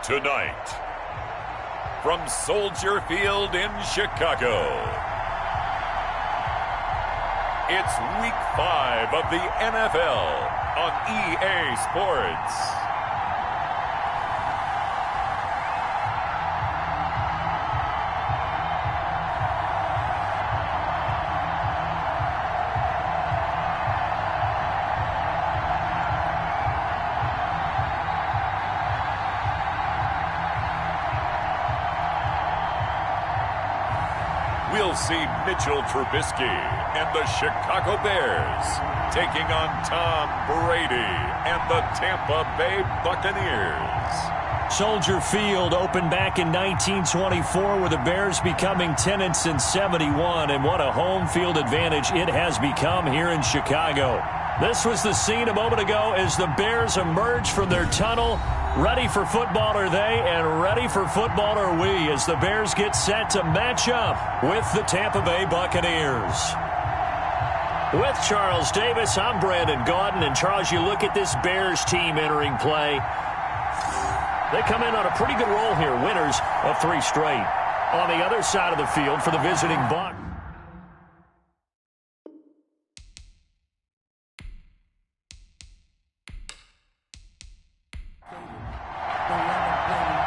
Tonight, from Soldier Field in Chicago, it's Week 5 of the NFL on EA Sports. We'll see Mitchell Trubisky and the Chicago Bears taking on Tom Brady and the Tampa Bay Buccaneers. Soldier Field opened back in 1924 with the Bears becoming 10 since 71, and what a home field advantage it has become here in Chicago. This was the scene a moment ago as the Bears emerged from their tunnel. Ready for football are they, and ready for football are we as the Bears get set to match up with the Tampa Bay Buccaneers. With Charles Davis, I'm Brandon Gaudin, and Charles, you look at this Bears team entering play. They come in on a pretty good roll here, winners of 3 straight. On the other side of the field for the visiting Bucs.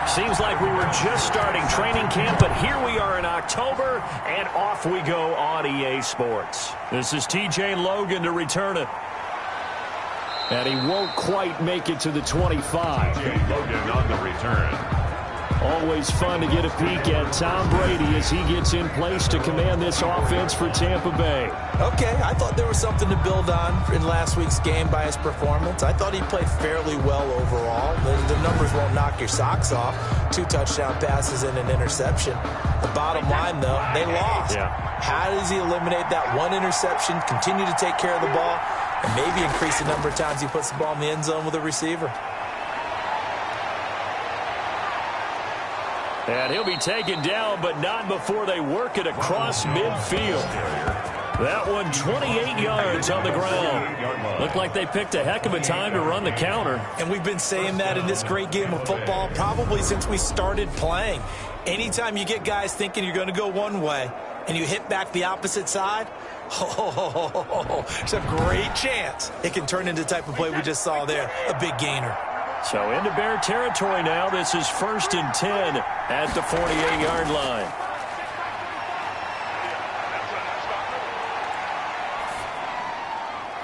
Seems like we were just starting training camp, but here we are in October, and off we go on EA Sports. This is TJ Logan to return it. And he won't quite make it to the 25. TJ Logan on the return. Always fun to get a peek at Tom Brady as he gets in place to command this offense for Tampa Bay. Okay, I thought there was something to build on in last week's game by his performance. I thought he played fairly well overall. The numbers won't knock your socks off. 2 touchdown passes and an interception. The bottom line, though, they lost. Yeah. How does he eliminate that one interception, continue to take care of the ball, and maybe increase the number of times he puts the ball in the end zone with a receiver? And he'll be taken down, but not before they work it across midfield. That one 28 yards on the ground. Looked like they picked a heck of a time to run the counter. And we've been saying that in this great game of football probably since we started playing. Anytime you get guys thinking you're going to go one way and you hit back the opposite side, there's a great chance it can turn into the type of play we just saw there, a big gainer. So into Bear territory now. This is 1st and 10 at the 48-yard line.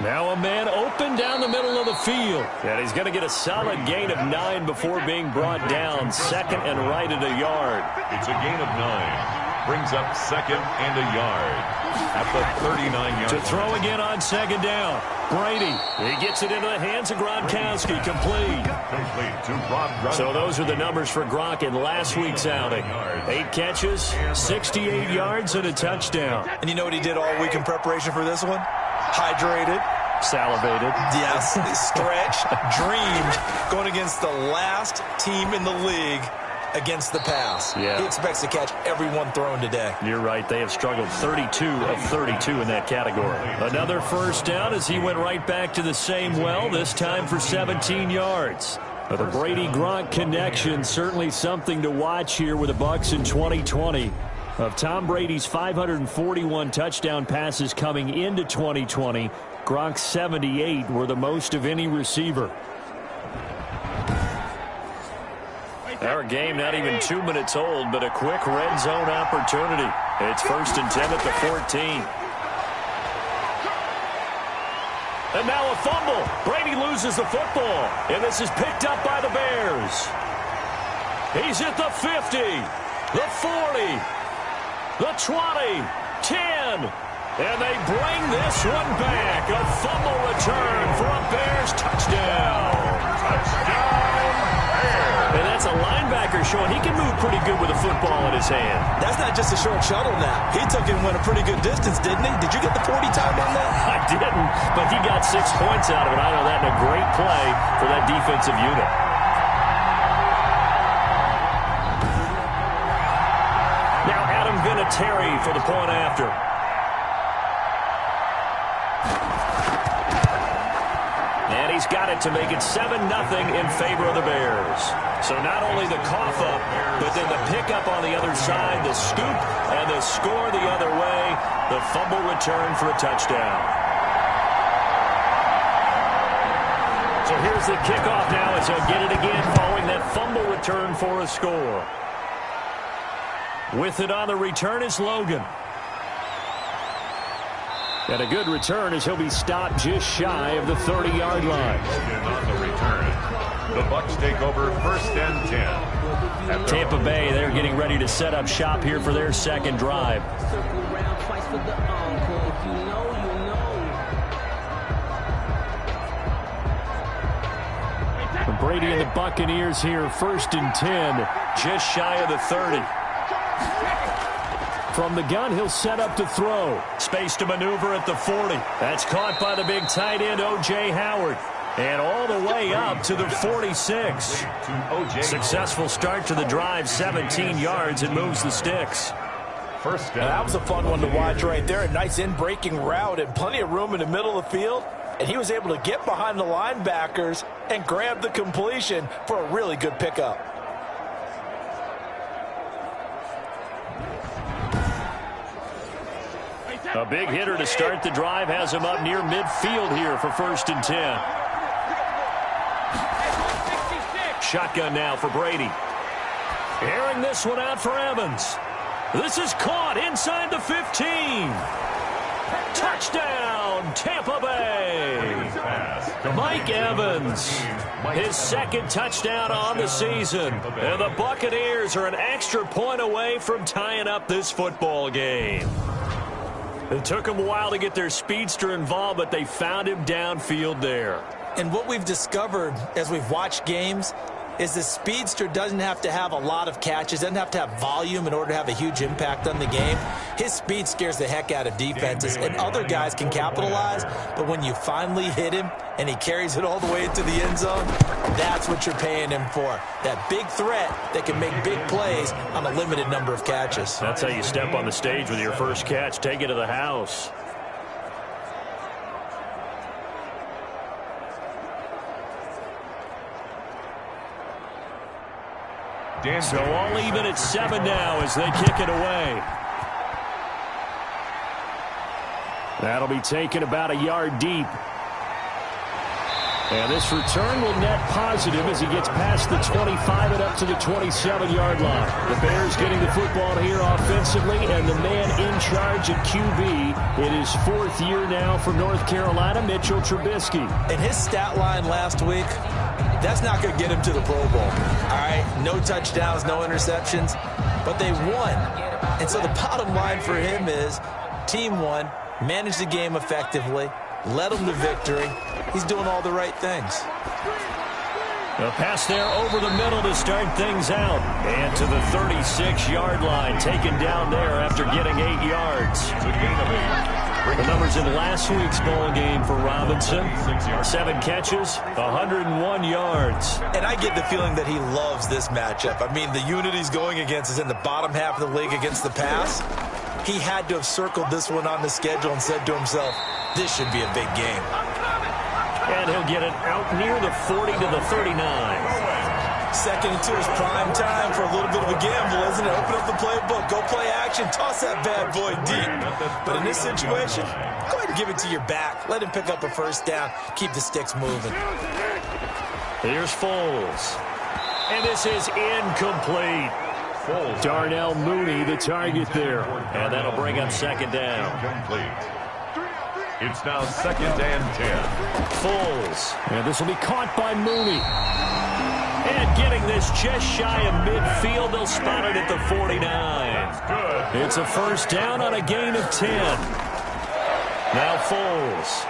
Now a man open down the middle of the field. And he's going to get a solid gain of 9 before being brought down. 2nd and right at a yard. It's a gain of 9. Brings up 2nd and a yard at the 39-yard To throw again on 2nd down. Brady, he gets it into the hands of Gronkowski. Complete to Rob. So those are the numbers for Gronk in last week's outing. 8 catches, 68 yards, and a touchdown. And you know what he did all week in preparation for this one? Hydrated. Salivated. Yes, stretched, dreamed, going against the last team in the league against the pass. Yeah. He expects to catch every one thrown today. You're right. They have struggled 32 of 32 in that category. Another first down as he went right back to the same well, this time for 17 yards. But the Brady-Gronk connection, certainly something to watch here with the Bucs in 2020. Of Tom Brady's 541 touchdown passes coming into 2020, Gronk's 78 were the most of any receiver. Our game not even 2 minutes old, but a quick red zone opportunity. It's 1st and 10 at the 14. And now a fumble. Brady loses the football, and this is picked up by the Bears. He's at the 50, the 40, the 20, 10, and they bring this one back. A fumble return for a Bears touchdown. Touchdown, Bears. And that's a linebacker showing he can move pretty good with a football in his hand. That's not just a short shuttle now. He took it and went a pretty good distance, didn't he? Did you get the 40 time on that? I didn't, but he got 6 points out of it. I know that in a great play for that defensive unit. Now Adam Vinatieri for the point after. And he's got it to make it 7-0 in favor of the Bears. So not only the cough up, but then the pickup on the other side, the scoop, and the score the other way. The fumble return for a touchdown. So here's the kickoff now as he'll get it again following that fumble return for a score. With it on the return is Logan. And a good return as he'll be stopped just shy of the 30-yard line. On the return, the Bucs take over 1st and 10. Tampa Bay, they're getting ready to set up shop here for their second drive. Brady and the Buccaneers here, 1st and 10, just shy of the 30. From the gun, he'll set up to throw. Space to maneuver at the 40. That's caught by the big tight end, O.J. Howard. And all the way up to the 46. Successful start to the drive, 17 yards, and moves the sticks. First down. That was a fun one to watch right there. A nice in-breaking route and plenty of room in the middle of the field. And he was able to get behind the linebackers and grab the completion for a really good pickup. A big hitter to start the drive has him up near midfield here for 1st and 10. Shotgun now for Brady. Airing this one out for Evans. This is caught inside the 15. Touchdown, Tampa Bay. Mike Evans, his second touchdown on the season. And the Buccaneers are an extra point away from tying up this football game. It took them a while to get their speedster involved, but they found him downfield there. And what we've discovered as we've watched games is the speedster doesn't have to have a lot of catches, doesn't have to have volume in order to have a huge impact on the game. His speed scares the heck out of defenses, and other guys can capitalize, but when you finally hit him and he carries it all the way into the end zone, that's what you're paying him for. That big threat that can make big plays on a limited number of catches. That's how you step on the stage with your first catch. Take it to the house. So all even at 7 now as they kick it away. That'll be taken about a yard deep. And this return will net positive as he gets past the 25 and up to the 27-yard line. The Bears getting the football here offensively, and the man in charge at QB. It is 4th year now for North Carolina, Mitchell Trubisky. And his stat line last week, that's not going to get him to the Pro Bowl. All right, no touchdowns, no interceptions, but they won. And so the bottom line for him is team won, managed the game effectively, led them to victory. He's doing all the right things. A pass there over the middle to start things out. And to the 36-yard line, taken down there after getting 8 yards. The numbers in last week's ball game for Robinson. 7 catches, 101 yards. And I get the feeling that he loves this matchup. I mean, the unit he's going against is in the bottom half of the league against the pass. He had to have circled this one on the schedule and said to himself, this should be a big game. And he'll get it out near the 40 to the 39. Second and 2 is prime time for a little bit of a gamble, isn't it? Open up the playbook, go play action, toss that bad boy deep. But in this situation, go ahead and give it to your back. Let him pick up a first down. Keep the sticks moving. Here's Foles. And this is incomplete. Darnell Mooney, the target there. And that'll bring up second down. It's now 2nd and 10. Foles. And this will be caught by Mooney. And getting this just shy of midfield, they'll spot it at the 49. It's a first down on a gain of 10. Now Foles.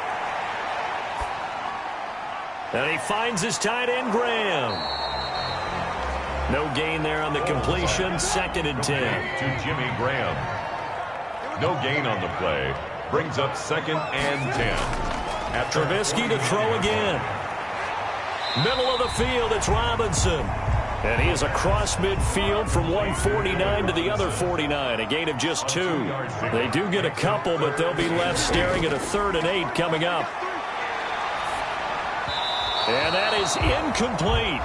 And he finds his tight end, Graham. No gain there on the completion. 2nd and 10. To Jimmy Graham. No gain on the play. Brings up 2nd and 10. Trubisky to throw again. Middle of the field, it's Robinson. And he is across midfield from 149 to the other 49. A gain of just 2. They do get a couple, but they'll be left staring at a 3rd and 8 coming up. And that is incomplete.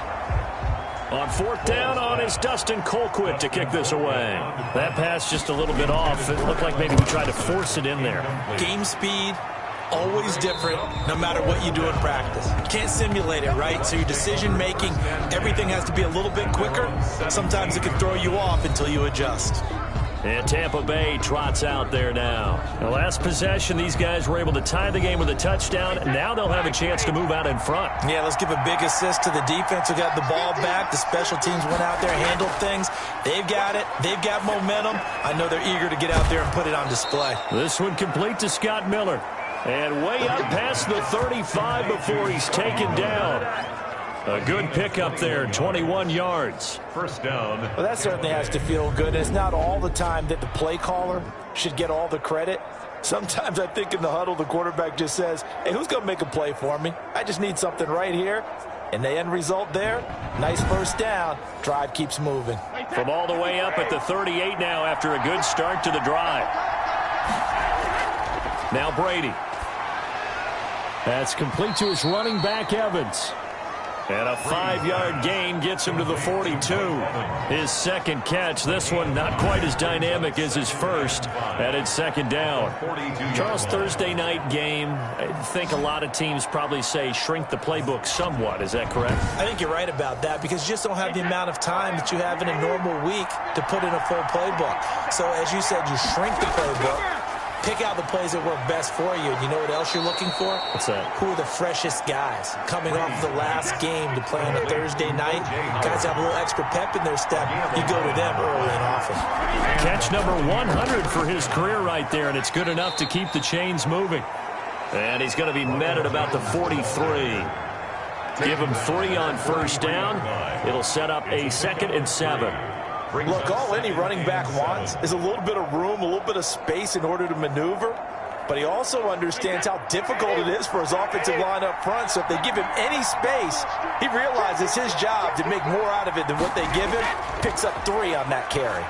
On fourth down on is Dustin Colquitt to kick this away. That pass just a little bit off. It looked like maybe he tried to force it in there. Game speed, always different no matter what you do in practice. You can't simulate it, right? So your decision-making, everything has to be a little bit quicker. Sometimes it can throw you off until you adjust. And Tampa Bay trots out there now. The last possession, these guys were able to tie the game with a touchdown. Now they'll have a chance to move out in front. Yeah, let's give a big assist to the defense who got the ball back. The special teams went out there, handled things. They've got it. They've got momentum. I know they're eager to get out there and put it on display. This one complete to Scott Miller. And way up past the 35 before he's taken down. A good pickup there, 21 yards. First down. Well, that certainly has to feel good. It's not all the time that the play caller should get all the credit. Sometimes I think in the huddle, the quarterback just says, hey, who's going to make a play for me? I just need something right here. And the end result there, nice first down. Drive keeps moving. From all the way up at the 38 now after a good start to the drive. Now Brady. That's complete to his running back, Evans. And a 5-yard gain gets him to the 42. His second catch. This one not quite as dynamic as his first. And it's second down. Charles, Thursday night game, I think a lot of teams probably say shrink the playbook somewhat. Is that correct? I think you're right about that because you just don't have the amount of time that you have in a normal week to put in a full playbook. So as you said, you shrink the playbook. Pick out the plays that work best for you. And you know what else you're looking for? What's that? Who are the freshest guys coming off the last game to play on a Thursday night? Guys have a little extra pep in their step. You go to them early and often. Catch number 100 for his career right there, and it's good enough to keep the chains moving. And he's going to be met at about the 43. Give him 3 on first down. It'll set up a 2nd and 7. Look, all any running back wants is a little bit of room, a little bit of space in order to maneuver. But he also understands how difficult it is for his offensive line up front. So if they give him any space, he realizes his job to make more out of it than what they give him. Picks up 3 on that carry.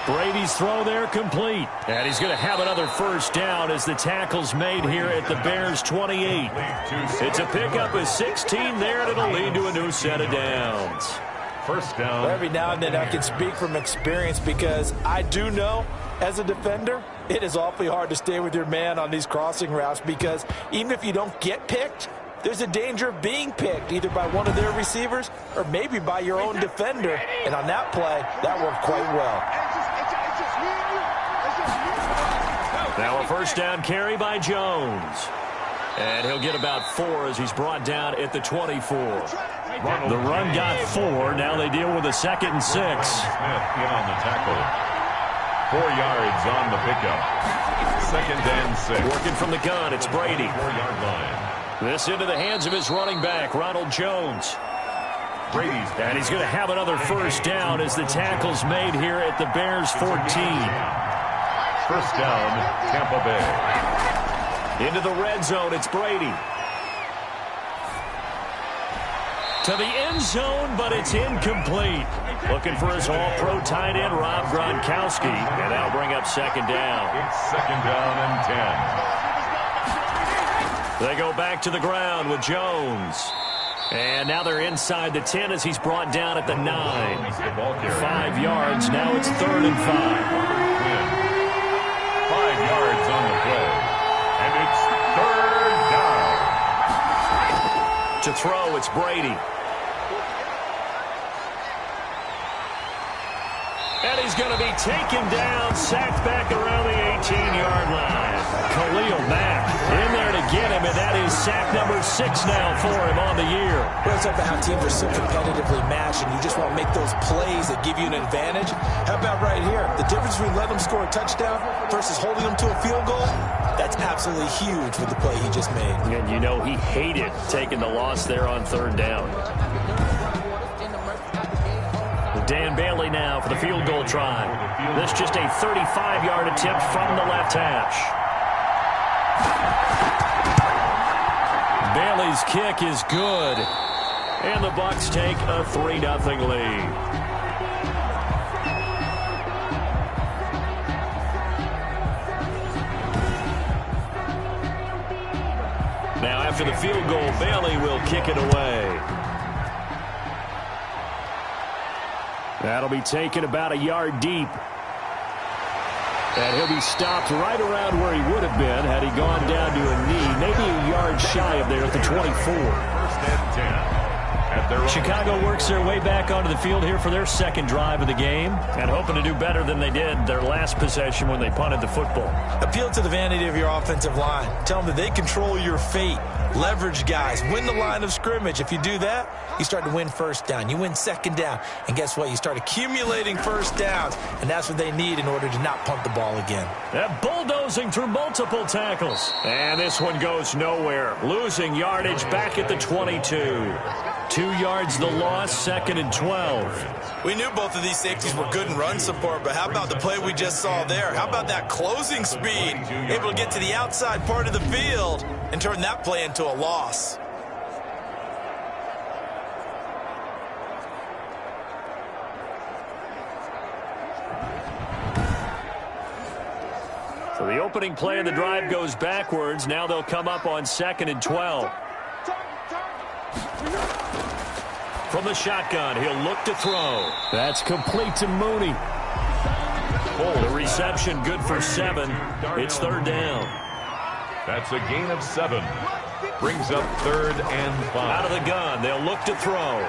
Brady's throw there complete. And he's going to have another first down as the tackle's made here at the Bears' 28. It's a pickup of 16 there, and it'll lead to a new set of downs. First down. Well, every now and then I can speak from experience because I do know as a defender, it is awfully hard to stay with your man on these crossing routes because even if you don't get picked, there's a danger of being picked either by one of their receivers or maybe by your own defender. And on that play, that worked quite well. Now a first down carry by Jones. And he'll get about 4 as he's brought down at the 24. The run got 4. Now they deal with a 2nd and 6. Smith in on the tackle. 4 yards on the pickup. 2nd and 6. Working from the gun, it's Brady. 4-yard line. This into the hands of his running back, Ronald Jones. Brady's. And he's going to have another first down as the tackle's made here at the Bears' 14. First down, Tampa Bay. Into the red zone, it's Brady. To the end zone, but it's incomplete. Looking for his all-pro tight end, Rob Gronkowski. And that'll bring up 2nd down. It's 2nd down and 10. They go back to the ground with Jones. And now they're inside the 10 as he's brought down at the 9. 5 yards, now it's 3rd and 5. 5 yards on the play. And it's 3rd down. To throw, it's Brady. And he's going to be taken down, sacked back around the 18-yard line. Khalil Mack in there to get him, and that is sack number 6 now for him on the year. We're talking about how teams are so competitively matched, and you just want to make those plays that give you an advantage. How about right here? The difference between letting them score a touchdown versus holding them to a field goal, that's absolutely huge with the play he just made. And you know he hated taking the loss there on 3rd down. Dan Bailey now for the field goal try. This just a 35-yard attempt from the left hash. Bailey's kick is good. And the Bucs take a 3-0 lead. Now for the field goal. Bailey will kick it away. That'll be taken about a yard deep. And he'll be stopped right around where he would have been had he gone down to a knee, maybe a yard shy of there at the 24. First and 10. Chicago works their way back onto the field here for their second drive of the game and hoping to do better than they did their last possession when they punted the football. Appeal to the vanity of your offensive line. Tell them that they control your fate. Leverage guys. Win the line of scrimmage. If you do that, you start to win first down. You win second down. And guess what? You start accumulating first downs. And that's what they need in order to not punt the ball again. They're bulldozing through multiple tackles. And this one goes nowhere. Losing yardage back at the 22. 2 yards the loss, second and 12. We knew both of these safeties were good in run support, but how about the play we just saw there? How about that closing speed? Able to get to the outside part of the field and turn that play into a loss. So the opening play of the drive goes backwards. Now they'll come up on second and 12. From the shotgun, he'll look to throw. That's complete to Mooney. The reception good for 7. It's third down. That's a gain of 7. Brings up 3rd and 5. Out of the gun, they'll look to throw.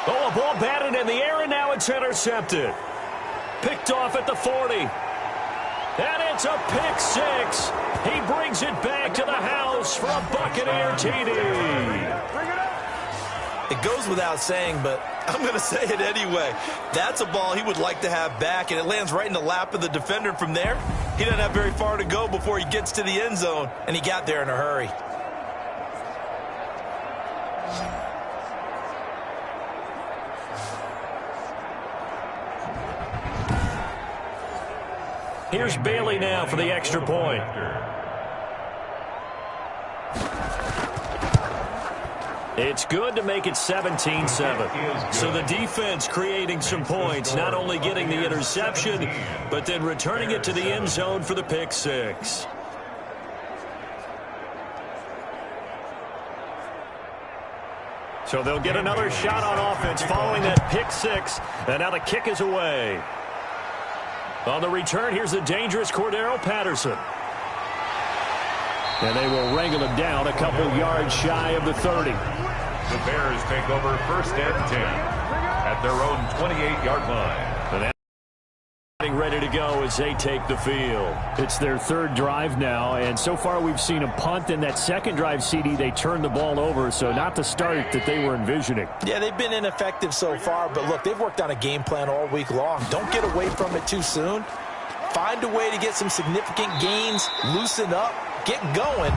A ball batted in the air, and now it's intercepted. Picked off at the 40. And it's a pick 6. He brings it back to the house for a Buccaneer TD. It goes without saying, but I'm going to say it anyway. That's a ball he would like to have back, and it lands right in the lap of the defender from there. He doesn't have very far to go before he gets to the end zone, and he got there in a hurry. Here's Bailey now for the extra point. It's good to make it 17-7. So the defense creating some points, not only getting the interception, but then returning it to the end zone for the pick 6. So they'll get another shot on offense following that pick 6, and now the kick is away. On the return, here's the dangerous Cordero Patterson. And they will wrangle him down a couple yards shy of the 30. The Bears take over 1st and 10 at their own 28-yard line. And getting ready to go as they take the field. It's their 3rd drive now, and so far we've seen a punt. In that second drive, CD, they turned the ball over, so not the start that they were envisioning. Yeah, they've been ineffective so far, but look, they've worked on a game plan all week long. Don't get away from it too soon. Find a way to get some significant gains, loosen up, get going,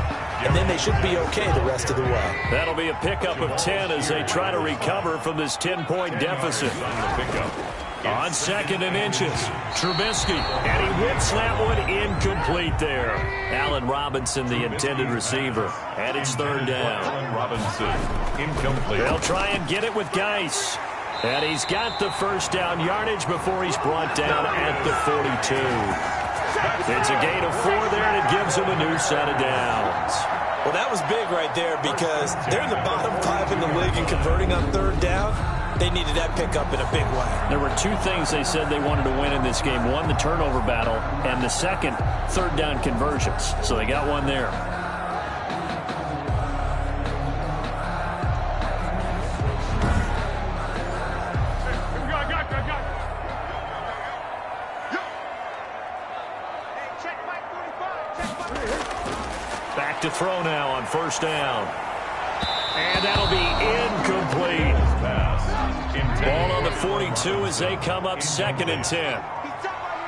and then they should be okay the rest of the way. That'll be a pickup of 10 as they try to recover from this 10-point deficit. On 2nd and inches, Trubisky, and he whips that one incomplete there. Allen Robinson, the intended receiver, and it's 3rd down. Allen Robinson, incomplete. They'll try and get it with Geis. And he's got the first down yardage before he's brought down at the 42. It's a gain of 4 there, and it gives him a new set of downs. Well, that was big right there because they're in the bottom 5 in the league and converting on 3rd down. They needed that pickup in a big way. There were 2 things they said they wanted to win in this game. One, the turnover battle, and the second, 3rd down conversions. So they got one there. Back to throw now on 1st down. And that'll be incomplete. Ball on the 42 as they come up 2nd and 10.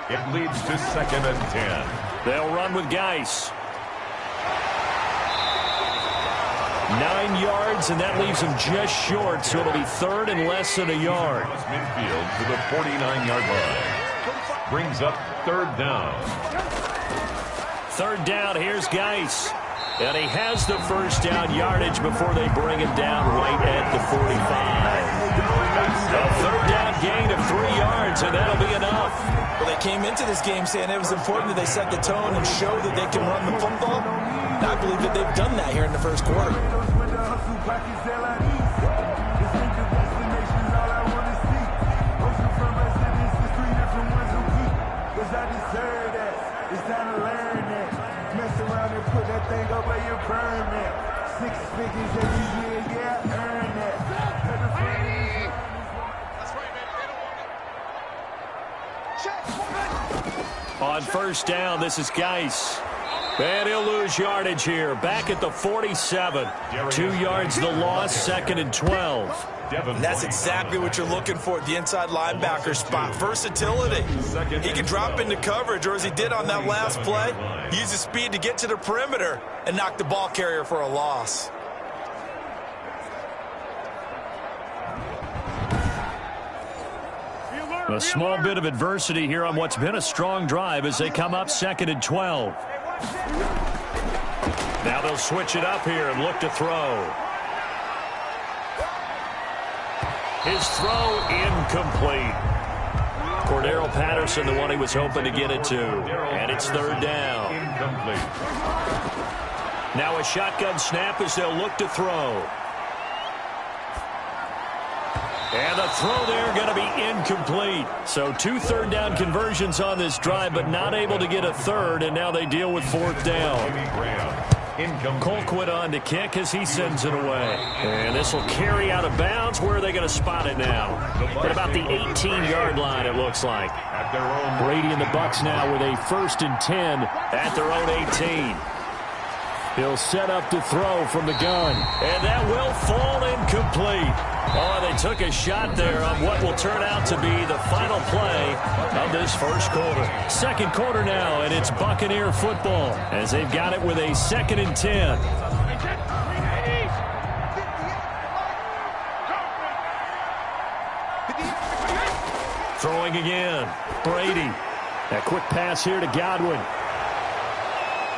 It leads to 2nd and 10. They'll run with Geis. 9 yards, and that leaves them just short, so it'll be 3rd and less than a yard. Midfield to the 49-yard line. Brings up 3rd down. 3rd down, here's Geis. And he has the first down yardage before they bring him down right at the 45. A third down gain of 3 yards, and that'll be enough. Well, they came into this game saying it was important that they set the tone and show that they can run the football. And I believe that they've done that here in the first quarter. On first down, this is Geis. And he'll lose yardage here. Back at the 47. 2 yards the loss, 2nd and 12. And that's exactly what you're looking for at the inside linebacker spot. Versatility. He can drop into coverage, or as he did on that last play, use his speed to get to the perimeter and knock the ball carrier for a loss. A small bit of adversity here on what's been a strong drive as they come up 2nd and 12. Now they'll switch it up here and look to throw. His throw incomplete. Cordero Patterson, the one he was hoping to get it to. And it's 3rd down. Now a shotgun snap as they'll look to throw. And the throw there going to be incomplete. So 2 third down conversions on this drive, but not able to get a third, and now they deal with 4th down. Colquitt on to kick as he sends it away. And this will carry out of bounds. Where are they going to spot it now? At about the 18-yard line, it looks like. Brady and the Bucs now with a 1st and 10 at their own 18. He'll set up to throw from the gun. And that will fall incomplete. Oh, they took a shot there on what will turn out to be the final play of this first quarter. Second quarter now, and it's Buccaneer football as they've got it with a 2nd and 10. Throwing again. Brady. A quick pass here to Godwin.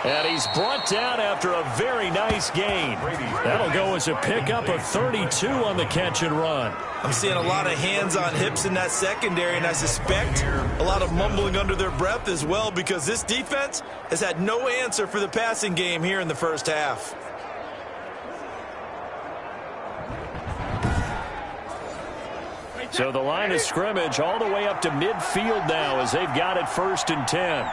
And he's brought down after a very nice gain. That'll go as a pickup of 32 on the catch and run. I'm seeing a lot of hands on hips in that secondary, and I suspect a lot of mumbling under their breath as well, because this defense has had no answer for the passing game here in the first half. So the line of scrimmage all the way up to midfield now as they've got it 1st and 10.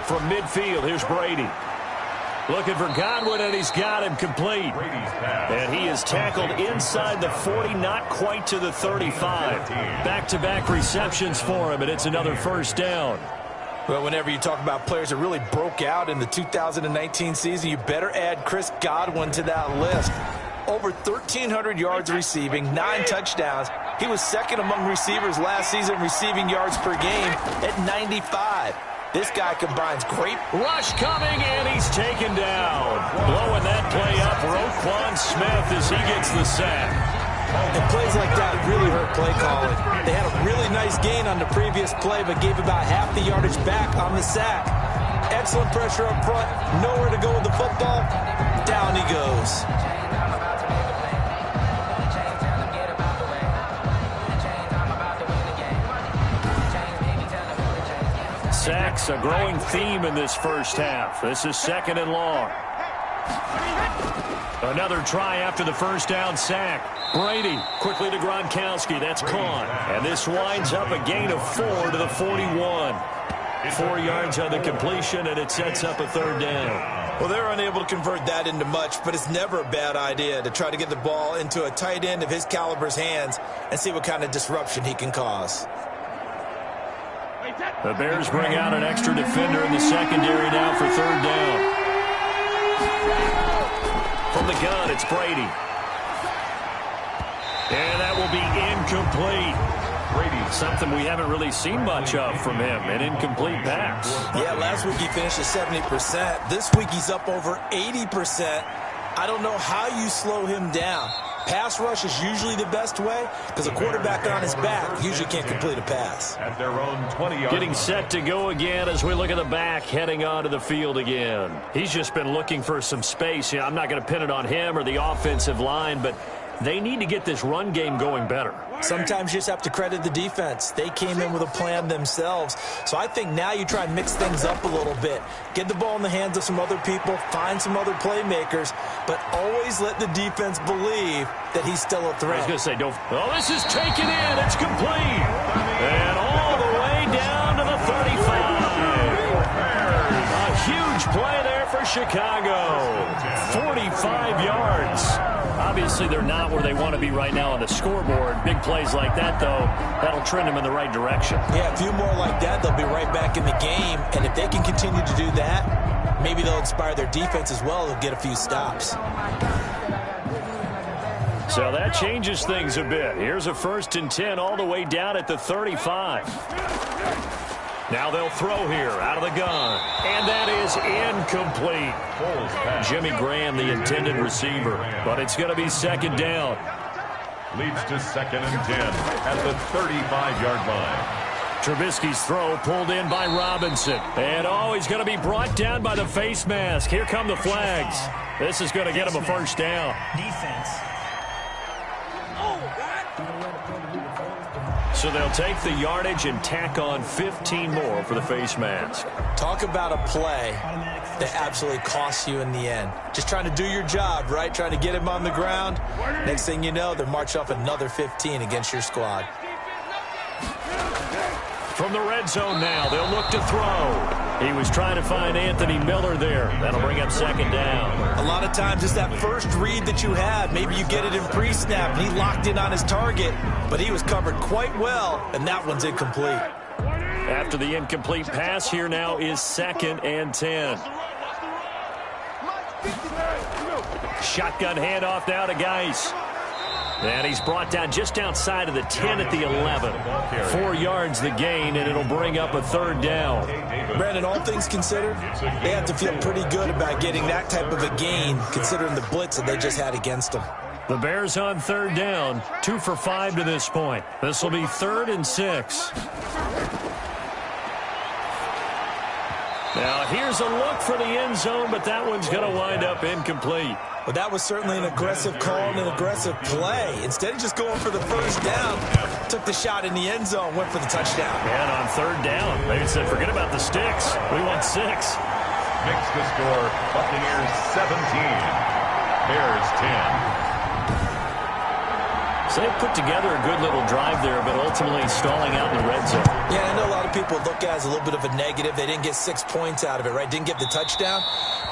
From midfield, here's Brady. Looking for Godwin, and he's got him complete. And he is tackled inside the 40, not quite to the 35. Back-to-back receptions for him, and it's another 1st down. Well, whenever you talk about players that really broke out in the 2019 season, you better add Chris Godwin to that list. Over 1,300 yards receiving, 9 touchdowns. He was 2nd among receivers last season receiving yards per game at 95. This guy combines great rush coming, and he's taken down. Blowing that play up, Roquan Smith as he gets the sack. And plays like that really hurt play calling. They had a really nice gain on the previous play, but gave about half the yardage back on the sack. Excellent pressure up front, nowhere to go with the football. Down he goes. Sacks, a growing theme in this first half. This is 2nd and long. Another try after the first down sack. Brady quickly to Gronkowski. That's caught. And this winds up a gain of 4 to the 41. 4 yards on the completion, and it sets up a 3rd down. Well, they're unable to convert that into much, but it's never a bad idea to try to get the ball into a tight end of his caliber's hands and see what kind of disruption he can cause. The Bears bring out an extra defender in the secondary now for 3rd down. From the gun, it's Brady. And that will be incomplete. Brady, something we haven't really seen much of from him, an incomplete pass. Yeah, last week he finished at 70%. This week he's up over 80%. I don't know how you slow him down. Pass rush is usually the best way because a quarterback on his back usually can't complete a pass. At their own 20-yard Getting set to go again as we look at the back heading onto the field again. He's just been looking for some space. I'm not going to pin it on him or the offensive line, but they need to get this run game going better. Sometimes you just have to credit the defense. They came in with a plan themselves. So I think now you try and mix things up a little bit. Get the ball in the hands of some other people, find some other playmakers, but always let the defense believe that he's still a threat. I was going to say, don't. Oh, this is taken in. It's complete. And all the way down to the 35. A huge play there for Chicago. 45 yards. Obviously, they're not where they want to be right now on the scoreboard. Big plays like that, though, that'll trend them in the right direction. Yeah, a few more like that, they'll be right back in the game. And if they can continue to do that, maybe they'll inspire their defense as well. They'll get a few stops. So that changes things a bit. Here's a 1st and 10 all the way down at the 35. Now they'll throw here out of the gun. And that is incomplete. Jimmy Graham, the intended receiver. But it's going to be 2nd down. Leads to 2nd and 10 at the 35-yard line. Trubisky's throw pulled in by Robinson. And, he's going to be brought down by the face mask. Here come the flags. This is going to get him a 1st down. Defense. So they'll take the yardage and tack on 15 more for the face mask. Talk about a play that absolutely costs you in the end. Just trying to do your job, right? Trying to get him on the ground. Next thing you know, they're marching off another 15 against your squad. From the red zone now, they'll look to throw. He was trying to find Anthony Miller there. That'll bring up 2nd down. A lot of times it's that first read that you have. Maybe you get it in pre-snap, and he locked in on his target, but he was covered quite well, and that one's incomplete. After the incomplete pass, here now is 2nd and 10. Shotgun handoff now to Geis. And he's brought down just outside of the 10 at the 11. 4 yards the gain, and it'll bring up a 3rd down. Brandon, all things considered, they have to feel pretty good about getting that type of a gain, considering the blitz that they just had against them. The Bears on 3rd down, 2 for 5 to this point. This will be 3rd and 6. Now, here's a look for the end zone, but that one's going to wind up incomplete. Well, that was certainly an aggressive call and an aggressive play. Instead of just going for the 1st down, took the shot in the end zone, went for the touchdown. And on 3rd down, they said, forget about the sticks. We want 6. Makes the score Buccaneers 17, Bears 10. So they put together a good little drive there, but ultimately stalling out in the red zone. Yeah, I know a lot of people look at it as a little bit of a negative. They didn't get 6 points out of it, right? Didn't get the touchdown.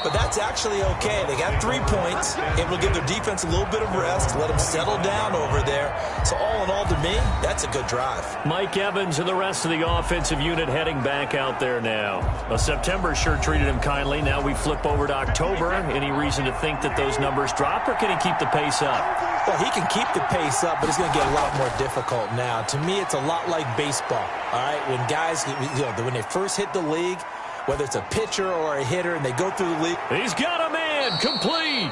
But that's actually okay. They got 3 points. Able to give their defense a little bit of rest, let them settle down over there. So all in all, to me, that's a good drive. Mike Evans and the rest of the offensive unit heading back out there now. Well, September sure treated him kindly. Now we flip over to October. Any reason to think that those numbers drop, or can he keep the pace up? Well, he can keep the pace up, but it's going to get a lot more difficult now. To me, it's a lot like baseball, all right? When guys, when they first hit the league, whether it's a pitcher or a hitter, and they go through the league. He's got a man, complete.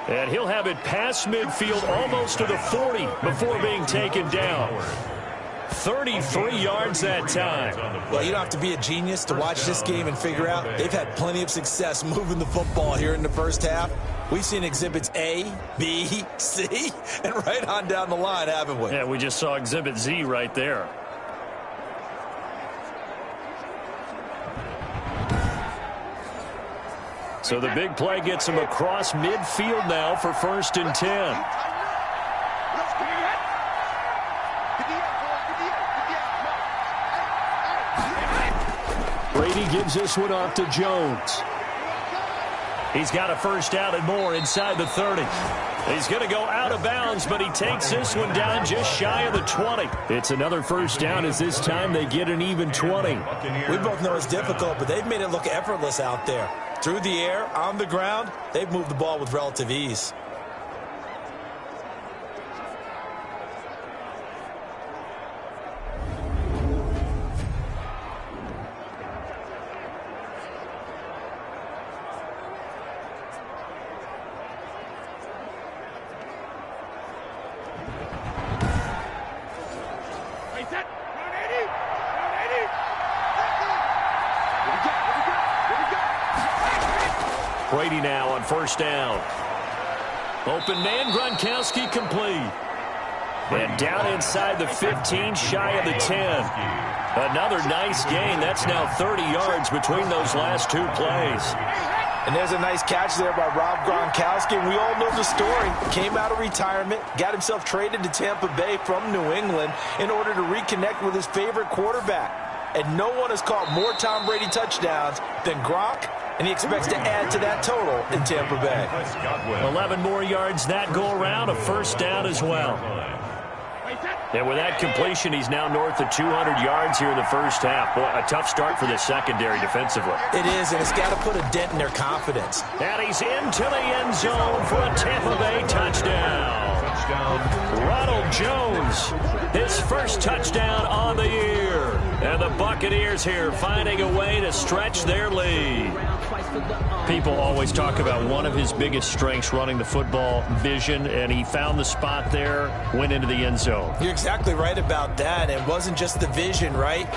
And he'll have it past midfield almost to the 40 before being taken down. 33 yards that time. Well, you don't have to be a genius to watch this game and figure out they've had plenty of success moving the football here in the first half. We've seen exhibits A, B, C, and right on down the line, haven't we? Yeah, we just saw exhibit Z right there. So the big play gets him across midfield now for 1st and 10. Brady gives this one off to Jones. He's got a 1st down and more inside the 30. He's going to go out of bounds, but he takes this one down just shy of the 20. It's another 1st down as this time they get an even 20. We both know it's difficult, but they've made it look effortless out there. Through the air, on the ground, they've moved the ball with relative ease. Brady now on 1st down. Open man, Gronkowski complete. And down inside the 15, shy of the 10. Another nice gain. That's now 30 yards between those last two plays. And there's a nice catch there by Rob Gronkowski. We all know the story. Came out of retirement, got himself traded to Tampa Bay from New England in order to reconnect with his favorite quarterback. And no one has caught more Tom Brady touchdowns than Gronk, and he expects to add to that total in Tampa Bay. 11 more yards that go around, a first down as well. And with that completion, he's now north of 200 yards here in the first half. Boy, a tough start for the secondary defensively. It is, and it's got to put a dent in their confidence. And he's into the end zone for a Tampa Bay touchdown. Ronald Jones, his first touchdown on the year. And the Buccaneers here finding a way to stretch their lead. People always talk about one of his biggest strengths, running the football, vision, and he found the spot there, went into the end zone. You're exactly right about that. It wasn't just the vision, right?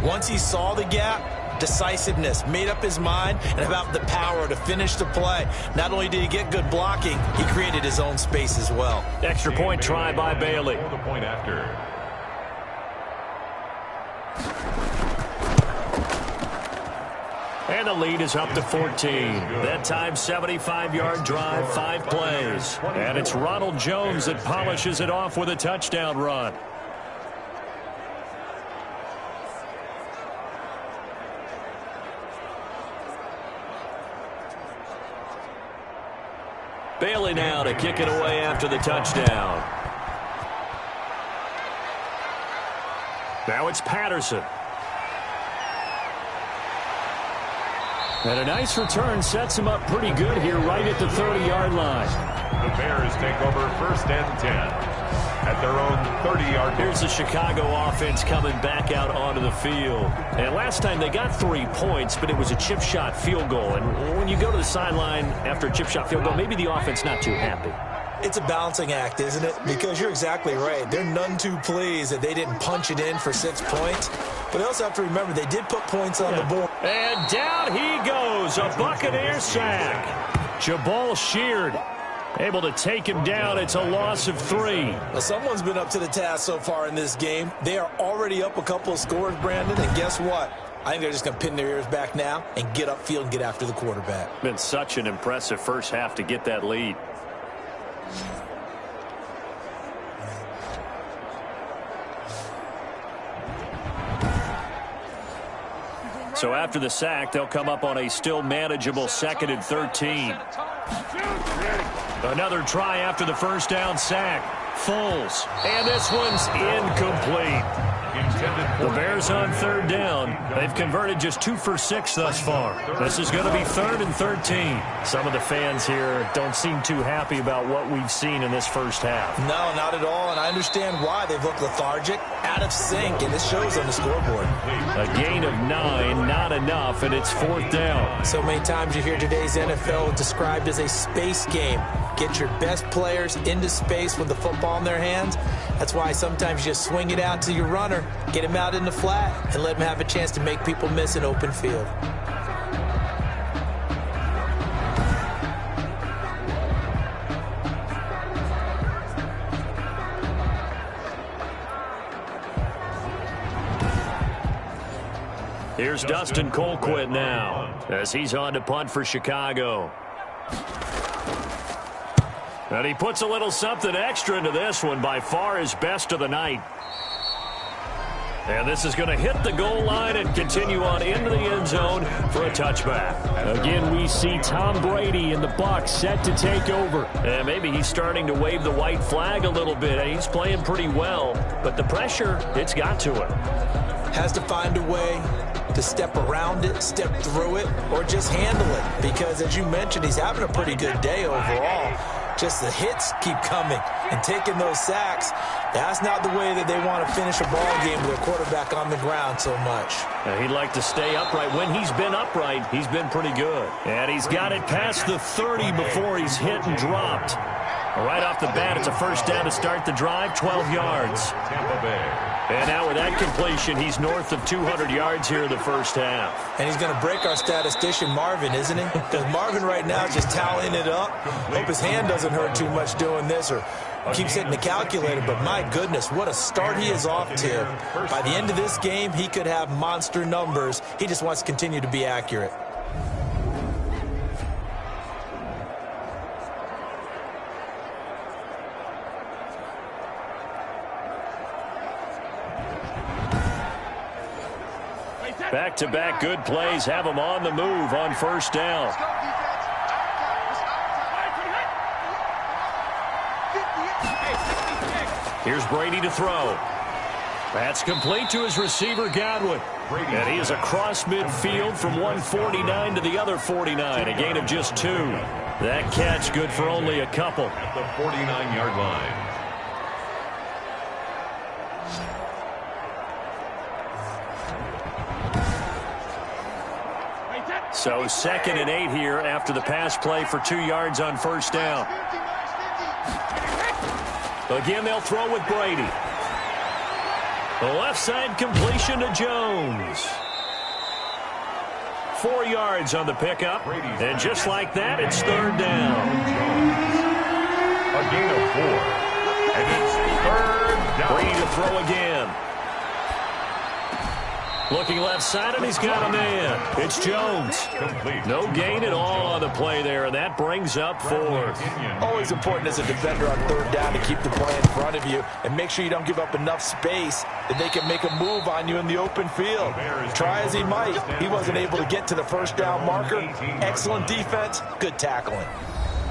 Once he saw the gap, decisiveness, made up his mind, and about the power to finish the play. Not only did he get good blocking, he created his own space as well. Extra point try by Bailey. The point after. And the lead is up to 14. That time, 75-yard drive, 5 plays. And it's Ronald Jones that polishes it off with a touchdown run. Bailey now to kick it away after the touchdown. Now it's Patterson. And a nice return sets him up pretty good here right at the 30-yard line. The Bears take over 1st and 10 at their own 30-yard line. Here's the Chicago offense coming back out onto the field. And last time they got 3 points, but it was a chip shot field goal. And when you go to the sideline after a chip shot field goal, maybe the offense not too happy. It's a balancing act, isn't it? Because you're exactly right. They're none too pleased that they didn't punch it in for 6 points. But they also have to remember they did put points on the board. And down he goes, a Buccaneer sack. Jabal Sheard able to take him down. It's a loss of 3. Well, someone's been up to the task so far in this game. They are already up a couple of scores, Brandon, and guess what? I think they're just going to pin their ears back now and get upfield and get after the quarterback. Been such an impressive first half to get that lead. So after the sack, they'll come up on a still manageable 2nd and 13. Another try after the first down sack. Foles. And this one's incomplete. The Bears on 3rd down. They've converted just 2 for 6 thus far. This is going to be 3rd and 13. Some of the fans here don't seem too happy about what we've seen in this first half. No, not at all, and I understand why. They've looked lethargic, out of sync, and this shows on the scoreboard. A gain of 9, not enough, and it's 4th down. So many times you hear today's NFL described as a space game. Get your best players into space with the football in their hands. That's why sometimes you just swing it out to your runner, get him out in the flat, and let him have a chance to make people miss an open field. Here's Dustin Colquitt now as he's on to punt for Chicago. And he puts a little something extra into this one, by far his best of the night. And this is going to hit the goal line and continue on into the end zone for a touchback. Again, we see Tom Brady and the Bucs set to take over. And maybe he's starting to wave the white flag a little bit. He's playing pretty well, but the pressure, it's got to him. Has to find a way to step around it, step through it, or just handle it. Because, as you mentioned, he's having a pretty good day overall. Just the hits keep coming and taking those sacks. That's not the way that they want to finish a ball game with their quarterback on the ground so much. He'd like to stay upright. When he's been upright, he's been pretty good. And he's got it past the 30 before he's hit and dropped. Right off the bat, it's a first down to start the drive, 12 yards. Tampa Bay. And now with that completion, he's north of 200 yards here in the first half. And he's going to break our statistician Marvin, isn't he? Because Marvin right now is just tallying it up. Hope his hand doesn't hurt too much doing this or keeps hitting the calculator. But my goodness, what a start he is off to. By the end of this game, he could have monster numbers. He just wants to continue to be accurate. Back-to-back good plays have him on the move on first down. Here's Brady to throw. That's complete to his receiver, Godwin. And he is across midfield from 149 to the other 49, a gain of just 2. That catch good for only a couple. At the 49-yard line. So 2nd and 8 here after the pass play for 2 yards on first down. Again, they'll throw with Brady. The left side completion to Jones. 4 yards on the pickup. And just like that, it's 3rd down. A gain of 4. And it's 3rd down. Brady to throw again. Looking left side, and he's got a man. It's Jones. No gain at all on the play there, and that brings up 4th. Always important as a defender on 3rd down to keep the play in front of you and make sure you don't give up enough space that they can make a move on you in the open field. Try as he might, he wasn't able to get to the first down marker. Excellent defense, good tackling.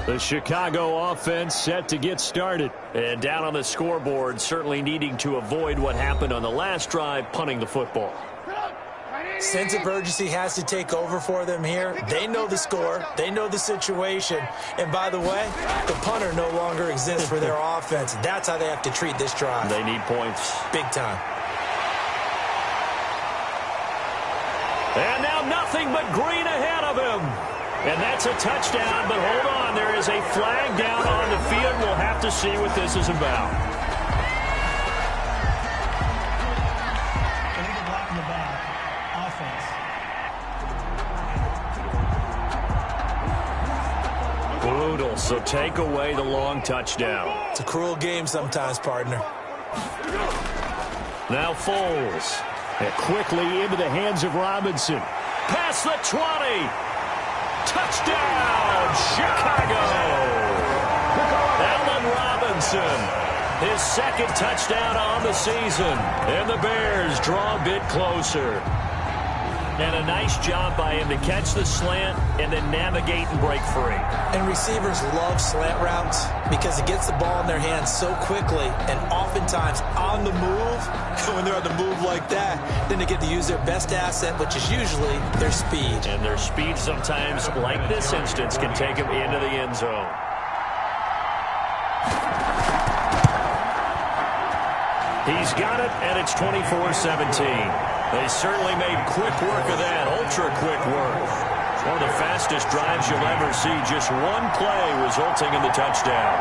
The Chicago offense set to get started. And down on the scoreboard, certainly needing to avoid what happened on the last drive, punting the football. Sense of urgency has to take over for them here. They know the score. They know the situation. And by the way, the punter no longer exists for their offense. That's how they have to treat this drive. They need points. Big time. And now nothing but green ahead of him. And that's a touchdown, but hold on. There is a flag down on the field. We'll have to see what this is about. Brutal, so take away the long touchdown. It's a cruel game sometimes, partner. Now Foles. And quickly into the hands of Robinson. Past the 20. Touchdown, Chicago. Allen Robinson. His 2nd touchdown on the season. And the Bears draw a bit closer. And a nice job by him to catch the slant and then navigate and break free. And receivers love slant routes because it gets the ball in their hands so quickly and oftentimes on the move. When they're on the move like that, then they get to use their best asset, which is usually their speed. And their speed sometimes, like this instance, can take them into the end zone. He's got it, and it's 24-17. They certainly made quick work of that, ultra-quick work. One of the fastest drives you'll ever see, just one play resulting in the touchdown.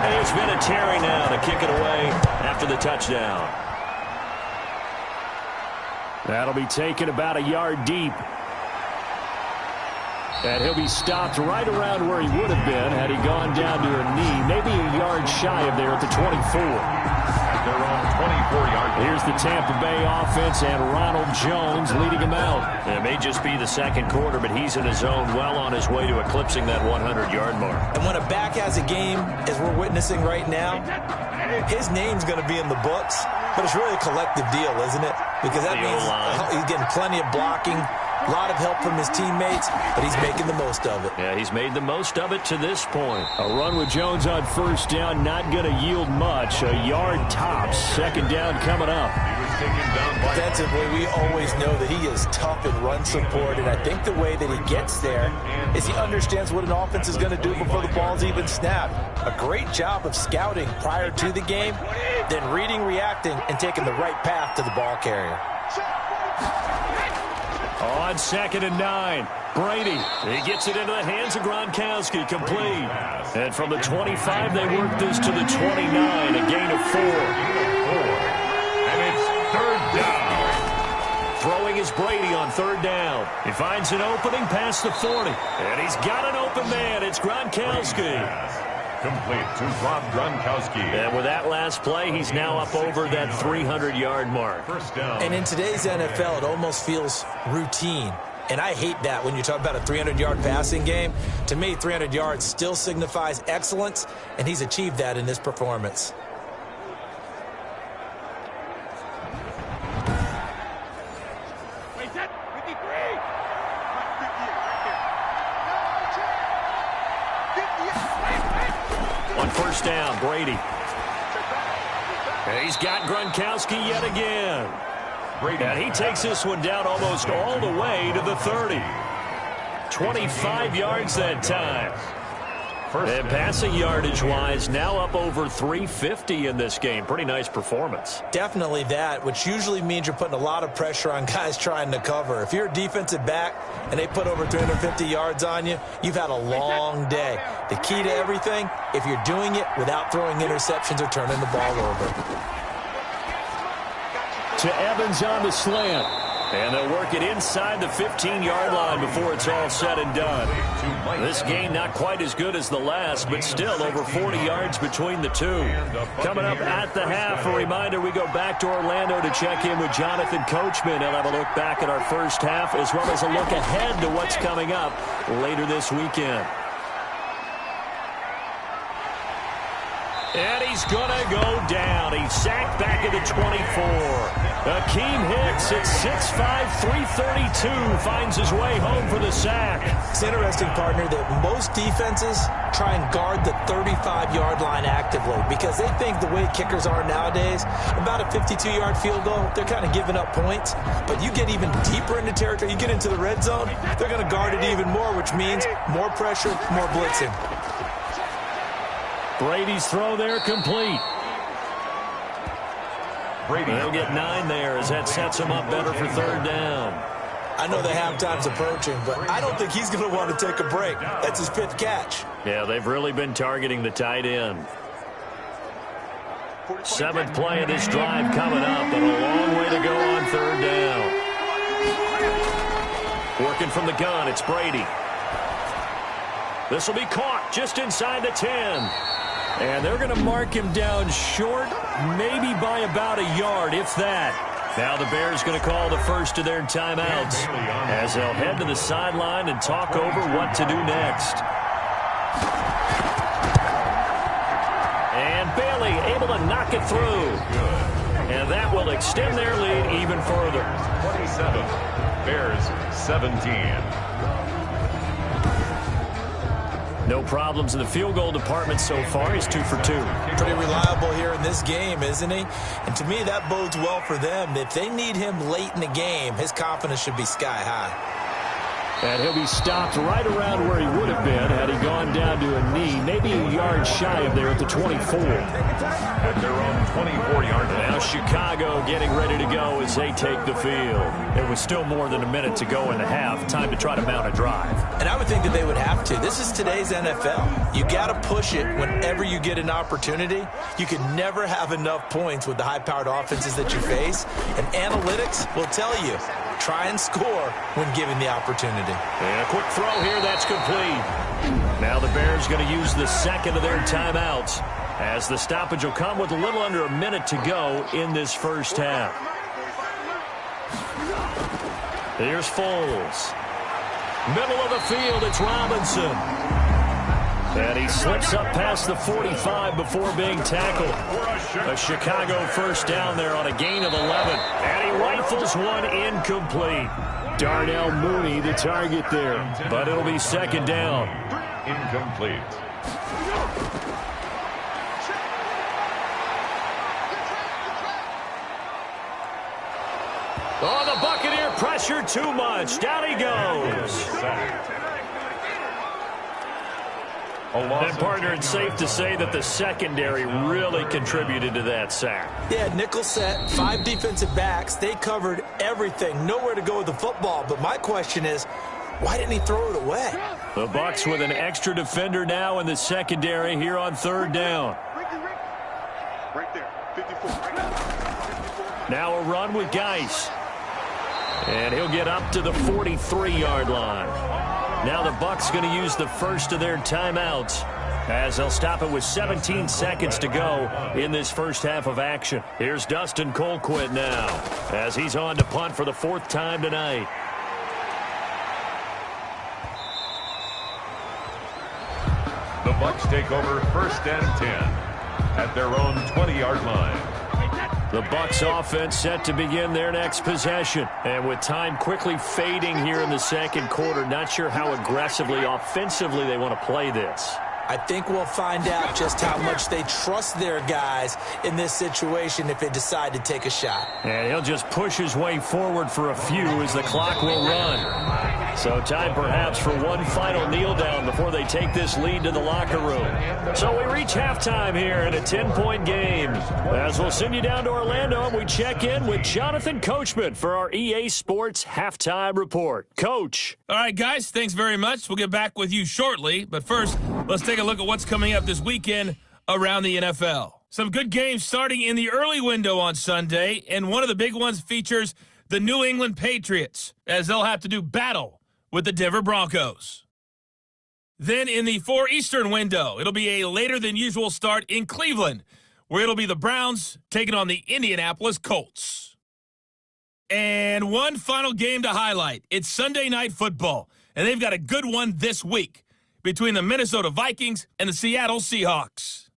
And it's Vinatieri now to kick it away after the touchdown. That'll be taken about a yard deep. And he'll be stopped right around where he would have been had he gone down to a knee, maybe a yard shy of there at the 24. At their own 24-yard line. Here's the Tampa Bay offense and Ronald Jones leading him out. And it may just be the 2nd quarter, but he's in his zone, well on his way to eclipsing that 100-yard mark. And when a back has a game, as we're witnessing right now, his name's going to be in the books, but it's really a collective deal, isn't it? Because that means he's getting plenty of blocking, a lot of help from his teammates, but he's making the most of it. Yeah, he's made the most of it to this point. A run with Jones on first down, not going to yield much. A yard tops. 2nd down coming up. Defensively, we always know that he is tough in run support, and I think the way that he gets there is he understands what an offense is going to do before the ball's even snapped. A great job of scouting prior to the game, then reading, reacting, and taking the right path to the ball carrier. On 2nd and 9, Brady. He gets it into the hands of Gronkowski, complete. And from the 25, they work this to the 29, a gain of 4. And it's 3rd down. Throwing is Brady on 3rd down. He finds an opening past the 40. And he's got an open man. It's Gronkowski. Complete to Rob Gronkowski. And with that last play, he's now up over that 300-yard mark. 1st down. And in today's NFL, it almost feels routine. And I hate that when you talk about a 300-yard passing game. To me, 300 yards still signifies excellence, and he's achieved that in this performance. On 1st down, Brady. And he's got Gronkowski yet again. And he takes this one down almost all the way to the 30. 25 yards that time. And passing yardage-wise, now up over 350 in this game. Pretty nice performance. Definitely that, which usually means you're putting a lot of pressure on guys trying to cover. If you're a defensive back and they put over 350 yards on you, you've had a long day. The key to everything, if you're doing it without throwing interceptions or turning the ball over. To Evans on the slant. And they'll work it inside the 15-yard line before it's all said and done. This game not quite as good as the last, but still over 40 yards between the two. Coming up at the half, a reminder, we go back to Orlando to check in with Jonathan Coachman. He'll have a look back at our first half as well as a look ahead to what's coming up later this weekend. And he's going to go down. He's sacked back at the 24. Akeem Hicks at 6'5", 332 finds his way home for the sack. It's interesting, partner, that most defenses try and guard the 35-yard line actively because they think the way kickers are nowadays, about a 52-yard field goal, they're kind of giving up points. But you get even deeper into territory, you get into the red zone, they're going to guard it even more, which means more pressure, more blitzing. Brady's throw there complete. Brady. They'll get 9 there as that sets him up better for 3rd down. I know the halftime's approaching, but I don't think he's going to want to take a break. That's his 5th catch. Yeah, they've really been targeting the tight end. 7th play of this drive coming up, and a long way to go on 3rd down. Working from the gun, it's Brady. This will be caught just inside the 10. And they're going to mark him down short, maybe by about a yard, if that. Now the Bears going to call the first of their timeouts as they'll head to the sideline and talk over what to do next. And Bailey able to knock it through. And that will extend their lead even further. 27, Bears 17. No problems in the field goal department so far. He's 2 for 2. Pretty reliable here in this game, isn't he? And to me, that bodes well for them. If they need him late in the game, his confidence should be sky high. And he'll be stopped right around where he would have been had he gone down to a knee, maybe a yard shy of there at the 24. At their own 24-yard line. Now Chicago getting ready to go as they take the field. There was still more than a minute to go in the half. Time to try to mount a drive. And I would think that they would have to. This is today's NFL. You got to push it whenever you get an opportunity. You can never have enough points with the high-powered offenses that you face. And analytics will tell you, try and score when given the opportunity. And a quick throw here, that's complete. Now the Bears going to use the second of their timeouts as the stoppage will come with a little under a minute to go in this first half. Here's Foles. Middle of the field, it's Robinson. And he slips up past the 45 before being tackled. A Chicago first down there on a gain of 11. And he rifles one incomplete. Darnell Mooney, the target there. But it'll be 2nd down. Incomplete. Oh, the Buccaneer pressure too much. Down he goes. And, partner, it's safe to say that the secondary really contributed to that sack. Yeah, nickel set, 5 defensive backs. They covered everything. Nowhere to go with the football. But my question is, why didn't he throw it away? The Bucs with an extra defender now in the secondary here on 3rd down. Right there, 54. Now a run with Geis. And he'll get up to the 43-yard line. Now the Bucs going to use the first of their timeouts as they'll stop it with 17 seconds to go in this first half of action. Here's Dustin Colquitt now as he's on to punt for the 4th time tonight. The Bucs take over 1st and 10 at their own 20-yard line. The Bucs offense set to begin their next possession. And with time quickly fading here in the 2nd quarter, not sure how aggressively, offensively they want to play this. I think we'll find out just how much they trust their guys in this situation if they decide to take a shot. And he'll just push his way forward for a few as the clock will run. So time perhaps for one final kneel down before they take this lead to the locker room. So we reach halftime here in a 10-point game. As we'll send you down to Orlando and we check in with Jonathan Coachman for our EA Sports Halftime Report. Coach. All right, guys, thanks very much. We'll get back with you shortly. But first, let's take a look at what's coming up this weekend around the NFL. Some good games starting in the early window on Sunday, and one of the big ones features the New England Patriots, as they'll have to do battle with the Denver Broncos. Then in the 4 Eastern window, it'll be a later-than-usual start in Cleveland, where it'll be the Browns taking on the Indianapolis Colts. And one final game to highlight. It's Sunday Night Football, and they've got a good one this week between the Minnesota Vikings and the Seattle Seahawks.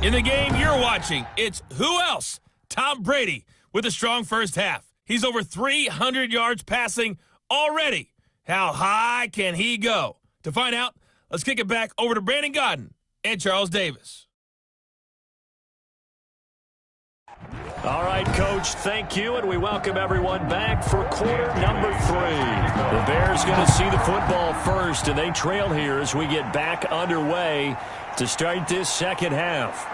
In the game you're watching, it's who else? Tom Brady with a strong first half. He's over 300 yards passing already. How high can he go? To find out, let's kick it back over to Brandon Godden and Charles Davis. All right, Coach, thank you, and we welcome everyone back for quarter number 3. The Bears going to see the football first, and they trail here as we get back underway to start this second half.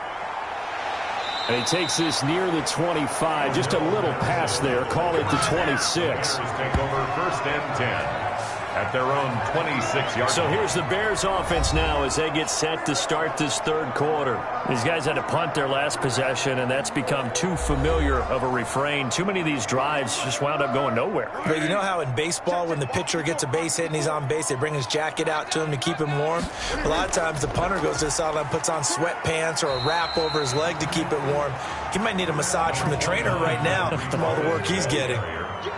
And he takes this near the 25, just a little pass there, call it the 26. Take over 1st and 10 at their own 26-yard. So here's the Bears offense now as they get set to start this 3rd quarter. These guys had to punt their last possession, and that's become too familiar of a refrain. Too many of these drives just wound up going nowhere. But you know how in baseball, when the pitcher gets a base hit and he's on base, they bring his jacket out to him to keep him warm? A lot of times the punter goes to the sideline, puts on sweatpants or a wrap over his leg to keep it warm. He might need a massage from the trainer right now from all the work he's getting.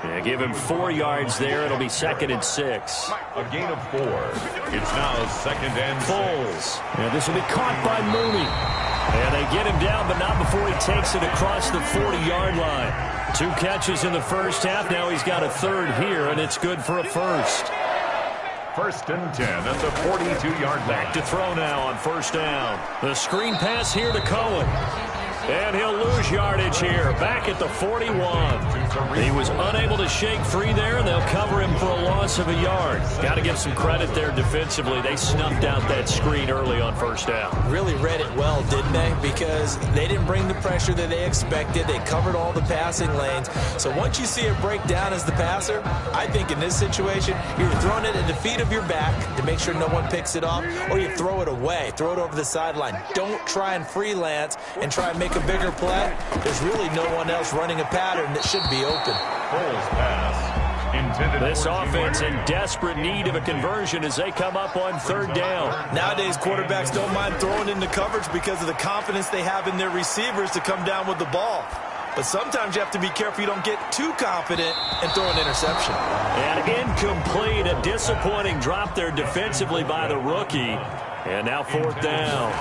Yeah, give him 4 yards there. It'll be 2nd and 6. A gain of 4. It's now 2nd and 6. Foles. And this will be caught by Mooney. And they get him down, but not before he takes it across the 40-yard line. 2 catches in the first half. Now he's got a 3rd here, and it's good for a first. 1st and 10 at the 42-yard line. Back to throw now on 1st down. The screen pass here to Cohen. And he'll lose yardage here, back at the 41. He was unable to shake free there, and they'll cover him for a loss of a yard. Got to give some credit there defensively. They snuffed out that screen early on 1st down. Really read it well, didn't they? Because they didn't bring the pressure that they expected. They covered all the passing lanes. So once you see it break down as the passer, I think in this situation, you're throwing it at the feet of your back to make sure no one picks it off, or you throw it away. Throw it over the sideline. Don't try and freelance and try and make a bigger play. There's really no one else running a pattern that should be open. Foles pass intended. This offense in desperate need of a conversion as they come up on 3rd down. Nowadays, quarterbacks don't mind throwing into coverage because of the confidence they have in their receivers to come down with the ball. But sometimes you have to be careful you don't get too confident and throw an interception. And incomplete, a disappointing drop there defensively by the rookie. And now 4th down.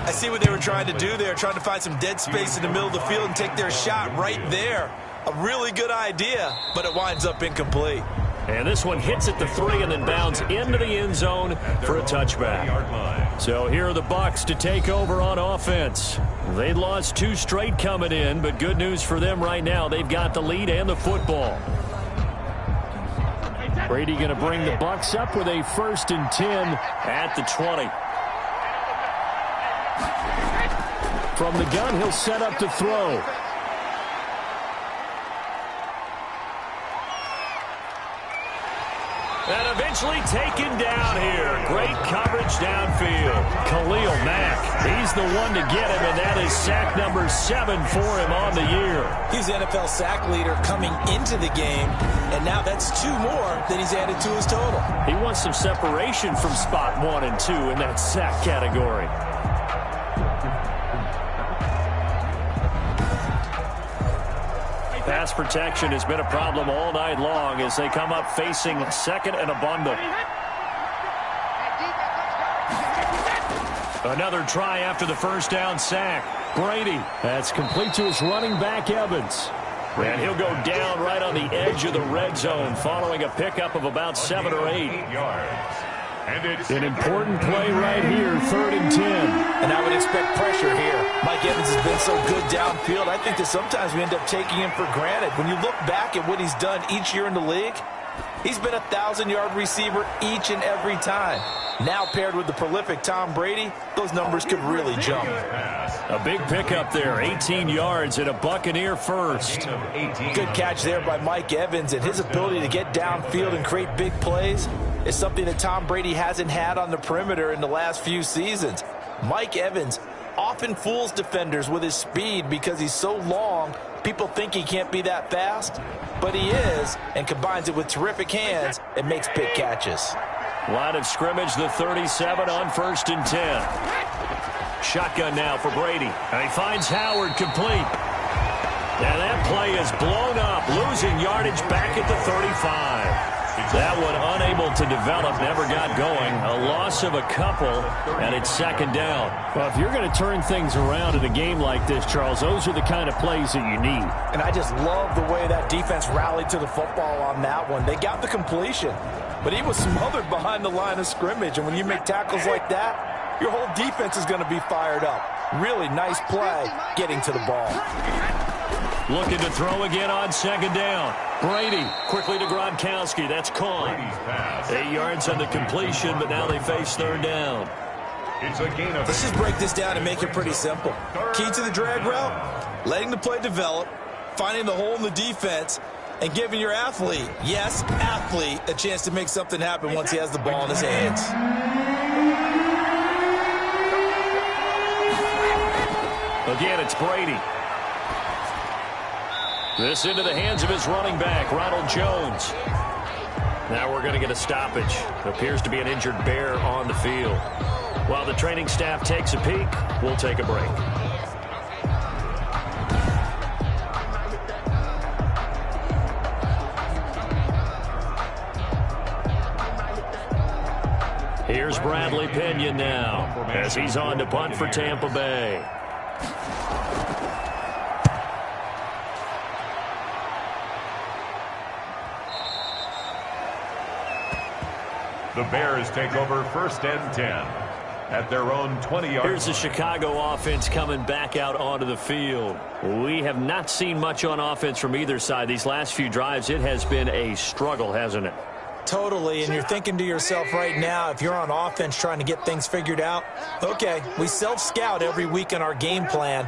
I see what they were trying to do there, trying to find some dead space in the middle of the field and take their shot right there. A really good idea, but it winds up incomplete. And this one hits at the 3 and then bounds into the end zone for a touchback. So here are the Bucs to take over on offense. They'd lost 2 straight coming in, but good news for them right now. They've got the lead and the football. Brady going to bring the Bucks up with a 1st and 10 at the 20. From the gun, he'll set up to throw. And eventually taken down here. Great coverage downfield. Khalil Mack, he's the one to get him, and that is sack number 7 for him on the year. He's the NFL sack leader coming into the game, and now that's 2 more that he's added to his total. He wants some separation from spot 1 and 2 in that sack category. Pass protection has been a problem all night long as they come up facing 2nd and a bundle. Another try after the 1st down sack. Brady, that's complete to his running back, Evans. And he'll go down right on the edge of the red zone following a pickup of about 7 or 8. An important play right here, 3rd and 10. And I would expect pressure here. Mike Evans has been so good downfield. I think that sometimes we end up taking him for granted. When you look back at what he's done each year in the league, he's been a 1,000-yard receiver each and every time. Now paired with the prolific Tom Brady, those numbers could really jump. A big pickup there, 18 yards and a Buccaneer first. Good catch there by Mike Evans, and his ability to get downfield and create big plays is something that Tom Brady hasn't had on the perimeter in the last few seasons. Mike Evans often fools defenders with his speed because he's so long. People think he can't be that fast, but he is, and combines it with terrific hands and makes big catches. Line of scrimmage, the 37 on 1st and 10. Shotgun now for Brady. And he finds Howard complete. And that play is blown up, losing yardage back at the 35. That one unable to develop, never got going. A loss of a couple, and it's 2nd down. Well, if you're going to turn things around in a game like this, Charles, those are the kind of plays that you need. And I just love the way that defense rallied to the football on that one. They got the completion, but he was smothered behind the line of scrimmage. And when you make tackles like that, your whole defense is going to be fired up. Really nice play getting to the ball. Looking to throw again on 2nd down. Brady quickly to Gronkowski. That's caught. 8 yards on the completion, but now they face 3rd down. Let's just break this down and make it pretty simple. Key to the drag route, letting the play develop, finding the hole in the defense, and giving your athlete, yes, athlete, a chance to make something happen once he has the ball in his hands. Again, it's Brady. This into the hands of his running back, Ronald Jones. Now we're going to get a stoppage. Appears to be an injured Bear on the field. While the training staff takes a peek, we'll take a break. Here's Bradley Pinion now as he's on to punt for Tampa Bay. The Bears take over 1st and 10 at their own 20-yard. Here's the Chicago offense coming back out onto the field. We have not seen much on offense from either side. These last few drives, it has been a struggle, hasn't it? Totally, and you're thinking to yourself right now, if you're on offense trying to get things figured out, okay, we self-scout every week in our game plan.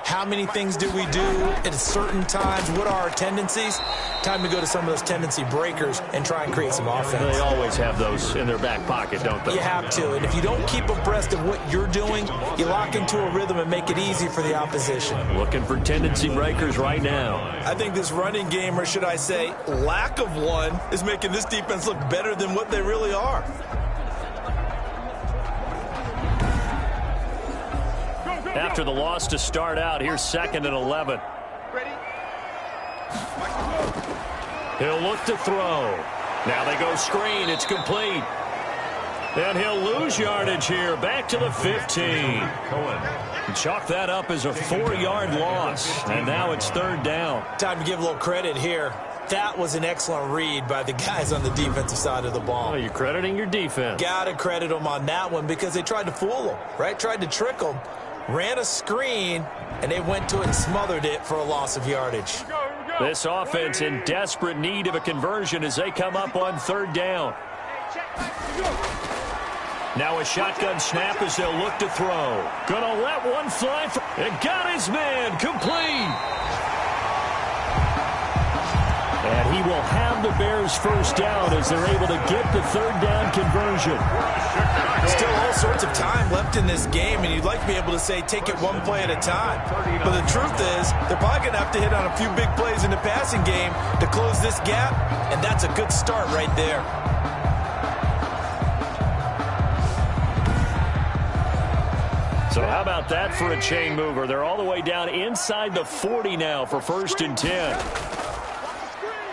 How many things do we do at certain times? What are our tendencies? Time to go to some of those tendency breakers and try and create some offense. They always have those in their back pocket, don't they? You have to, and if you don't keep abreast of what you're doing, you lock into a rhythm and make it easy for the opposition. Looking for tendency breakers right now. I think this running game, or should I say lack of one, is making this defense look better than what they really are. After the loss to start out, here's 2nd and 11. He'll look to throw. Now they go screen. It's complete. And he'll lose yardage here. Back to the 15. Chalk that up as a 4-yard loss. And now it's 3rd down. Time to give a little credit here. That was an excellent read by the guys on the defensive side of the ball. Well, you're crediting your defense. Got to credit them on that one because they tried to fool them, right? Tried to trick them. Ran a screen, and they went to it and smothered it for a loss of yardage. This offense in desperate need of a conversion as they come up on 3rd down. Now a shotgun snap as they'll look to throw. Gonna let one fly. And got his man complete. And he will have the Bears first down as they're able to get the 3rd down conversion. Still all sorts of time left in this game, and you'd like to be able to say take it one play at a time. But the truth is, they're probably going to have to hit on a few big plays in the passing game to close this gap, and that's a good start right there. So how about that for a chain mover? They're all the way down inside the 40 now for 1st and 10.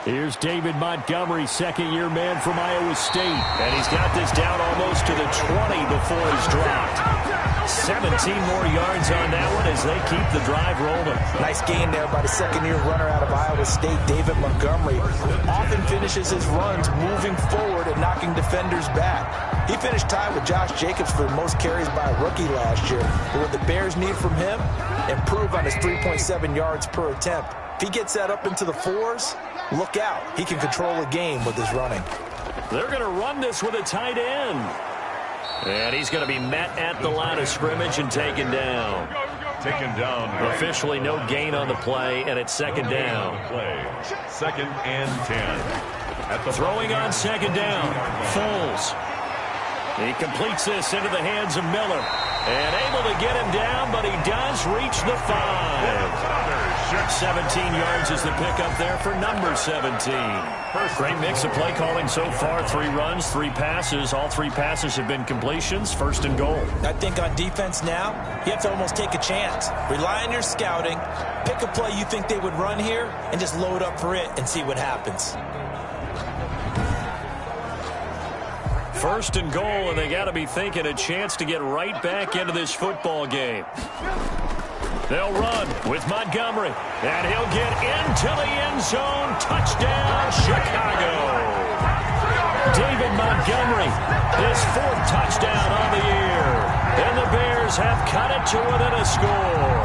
Here's David Montgomery, second-year man from Iowa State. And he's got this down almost to the 20 before he's dropped. 17 more yards on that one as they keep the drive rolling. Nice gain there by the second-year runner out of Iowa State, David Montgomery, who often finishes his runs moving forward and knocking defenders back. He finished tied with Josh Jacobs for the most carries by a rookie last year. But what the Bears need from him, improve on his 3.7 yards per attempt. If he gets that up into the 4s, look out. He can control a game with his running. They're going to run this with a tight end. And he's going to be met at the line of scrimmage and taken down. Taken down. Officially no gain on the play, and it's 2nd down. 2nd and 10. Throwing on 2nd down. Foles. He completes this into the hands of Miller. And able to get him down, but he does reach the 5. 17 yards is the pickup there for number 17. Great mix of play calling so far. 3 runs, 3 passes. All 3 passes have been completions. 1st and goal. I think on defense now, you have to almost take a chance. Rely on your scouting. Pick a play you think they would run here and just load up for it and see what happens. 1st and goal, and they got to be thinking a chance to get right back into this football game. They'll run with Montgomery, and he'll get into the end zone. Touchdown, Chicago. David Montgomery, his 4th touchdown on the year. And the Bears have cut it to within a score.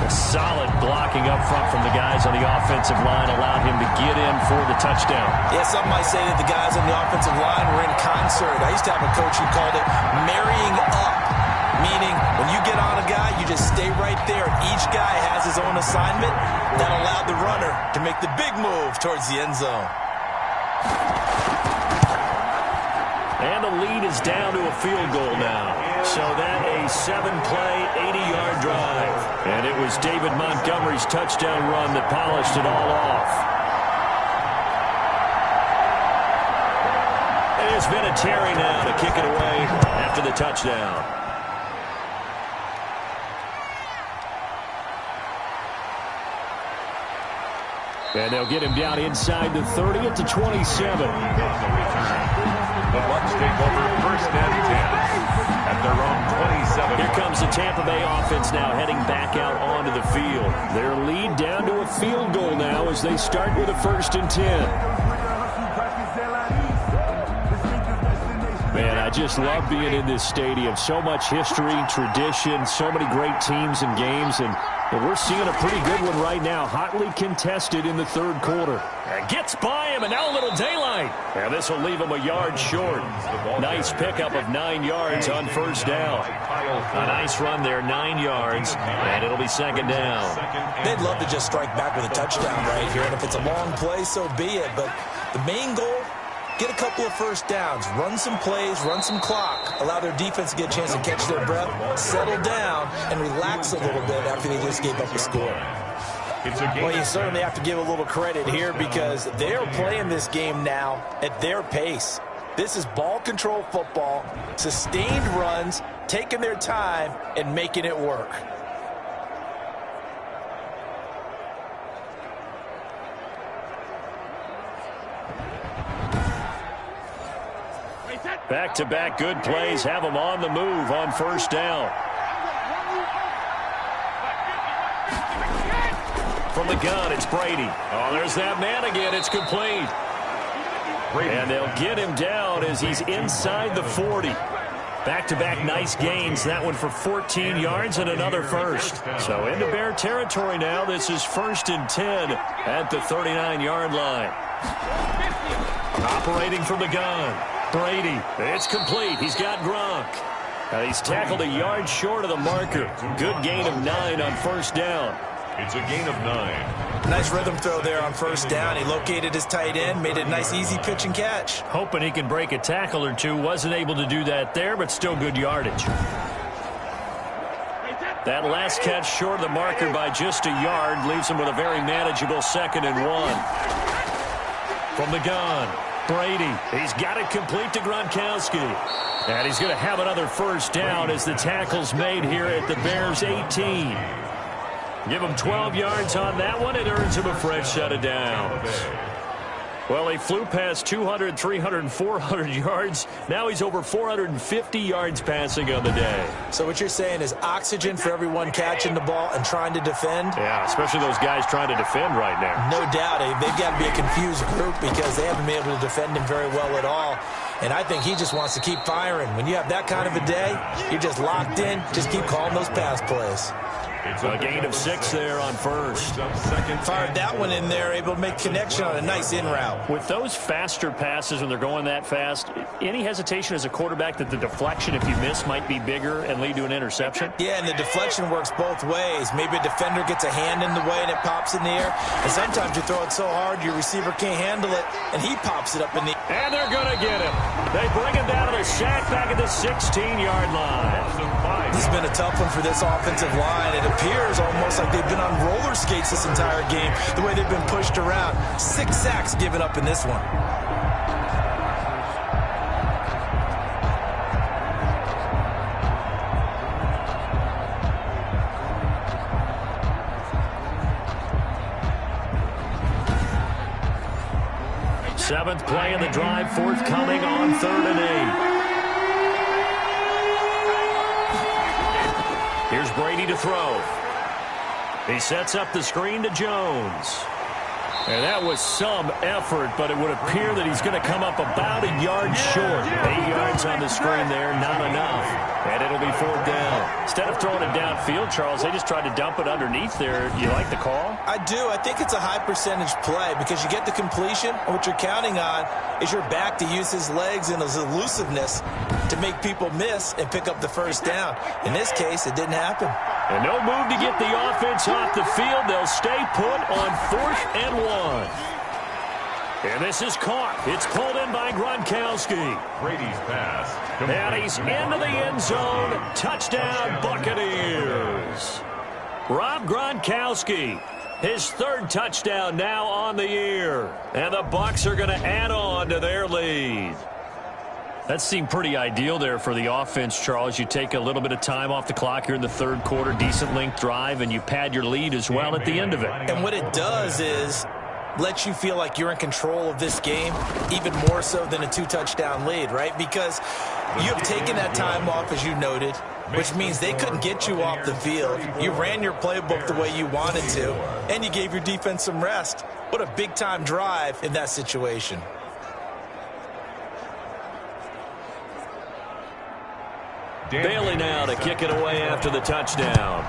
A solid blocking up front from the guys on the offensive line allowed him to get in for the touchdown. Yeah, some might say that the guys on the offensive line were in concert. I used to have a coach who called it marrying up, meaning when you get on a guy, you just stay right there. Each guy has his own assignment. That allowed the runner to make the big move towards the end zone. And the lead is down to a field goal now. So that a 7-play, 80-yard drive. And it was David Montgomery's touchdown run that polished it all off. There's Vinatieri now to kick it away after the touchdown. And they'll get him down inside the 30 at the 27. The Bucs take over 1st and 10 at their own 27. Here comes the Tampa Bay offense now heading back out onto the field. Their lead down to a field goal now as they start with a 1st and 10. Man, I just love being in this stadium. So much history, tradition, so many great teams and games, and we're seeing a pretty good one right now, hotly contested in the 3rd quarter. And gets by him, and now a little daylight. And this will leave him a yard short. Nice pickup of 9 yards on 1st down. A nice run there, 9 yards, and it'll be 2nd down. They'd love to just strike back with a touchdown right here, and if it's a long play, so be it. But the main goal, get a couple of 1st downs, run some plays, run some clock, allow their defense to get a chance to catch their breath, settle down, and relax a little bit after they just gave up a score. Well, you certainly have to give a little credit here because they're playing this game now at their pace. This is ball control football, sustained runs, taking their time, and making it work. Back-to-back good plays have them on the move on 1st down. From the gun, it's Brady. Oh, there's that man again. It's complete. And they'll get him down as he's inside the 40. Back-to-back nice gains. That one for 14 yards and another first. So into Bear territory now. This is 1st and 10 at the 39-yard line. Operating from the gun. Brady. It's complete. He's got Gronk. He's tackled a yard short of the marker. Good gain of 9 on 1st down. It's a gain of 9. Nice rhythm throw there on 1st down. He located his tight end, made it a nice easy pitch and catch. Hoping he can break a tackle or two. Wasn't able to do that there, but still good yardage. That last catch short of the marker by just a yard leaves him with a very manageable 2nd and 1. From the gun, Brady. He's got it complete to Gronkowski. And he's going to have another 1st down as the tackle's made here at the Bears' 18. Give him 12 yards on that one. It earns him a fresh set of downs. Well, he flew past 200, 300, 400 yards. Now he's over 450 yards passing on the day. So what you're saying is oxygen for everyone catching the ball and trying to defend? Yeah, especially those guys trying to defend right now. No doubt. They've got to be a confused group because they haven't been able to defend him very well at all. And I think he just wants to keep firing. When you have that kind of a day, you're just locked in. Just keep calling those pass plays. It's a gain of 6 there on 1st. Fired that one in there, able to make connection on a nice in route. With those faster passes when they're going that fast, any hesitation as a quarterback that the deflection, if you miss, might be bigger and lead to an interception? Yeah, and the deflection works both ways. Maybe a defender gets a hand in the way and it pops in the air. And sometimes you throw it so hard your receiver can't handle it, and he pops it up in the air. And they're going to get him. They bring him down to the sack back at the 16-yard line. This has been a tough one for this offensive line. It appears almost like they've been on roller skates this entire game, the way they've been pushed around. 6 sacks given up in this one. Seventh play in the drive, forthcoming on 3rd and 8. Here's Brady to throw. He sets up the screen to Jones. And that was some effort, but it would appear that he's going to come up about a yard short. 8 yards on the screen there, not enough. And it'll be 4th down. Instead of throwing it downfield, Charles, they just tried to dump it underneath there. Do you like the call? I do. I think it's a high percentage play because you get the completion, and what you're counting on is your back to use his legs and his elusiveness to make people miss and pick up the 1st down. In this case, it didn't happen. And no move to get the offense off the field. They'll stay put on 4th and 1. And this is caught. It's pulled in by Gronkowski. Brady's pass. And he's into the end zone. Touchdown, Buccaneers. Rob Gronkowski, his 3rd touchdown now on the year. And the Bucs are going to add on to their lead. That seemed pretty ideal there for the offense, Charles. You take a little bit of time off the clock here in the 3rd quarter, decent length drive, and you pad your lead as well at the end of it. And what it does is let you feel like you're in control of this game, even more so than a 2-touchdown lead, right? Because you have taken that time off, as you noted, which means they couldn't get you off the field. You ran your playbook the way you wanted to, and you gave your defense some rest. What a big-time drive in that situation. Bailey now to kick it away after the touchdown.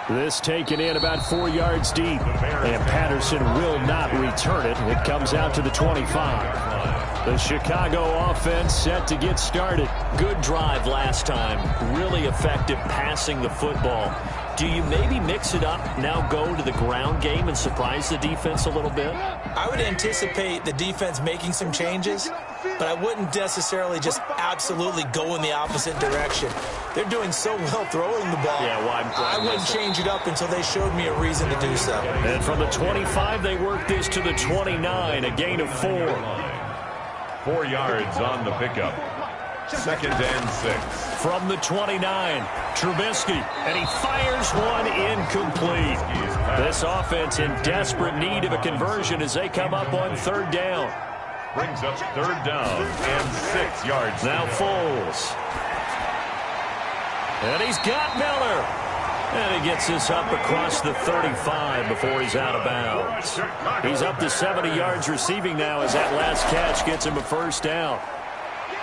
This taken in about 4 yards deep, and Patterson will not return it. It comes out to the 25. The Chicago offense set to get started. Good drive last time. Really effective passing the football. Do you maybe mix it up, now go to the ground game and surprise the defense a little bit? I would anticipate the defense making some changes, but I wouldn't necessarily just absolutely go in the opposite direction. They're doing so well throwing the ball. Yeah, well, I wouldn't change it up until they showed me a reason to do so. And from the 25, they work this to the 29, a gain of 4. 4 yards on the pickup. 2nd and 6. From the 29, Trubisky, and he fires one incomplete. This offense in desperate need of a conversion as they come up on 3rd down. Brings up 3rd down and 6 yards. Now Foles. And he's got Miller. And he gets this up across the 35 before he's out of bounds. He's up to 70 yards receiving now as that last catch gets him a first down.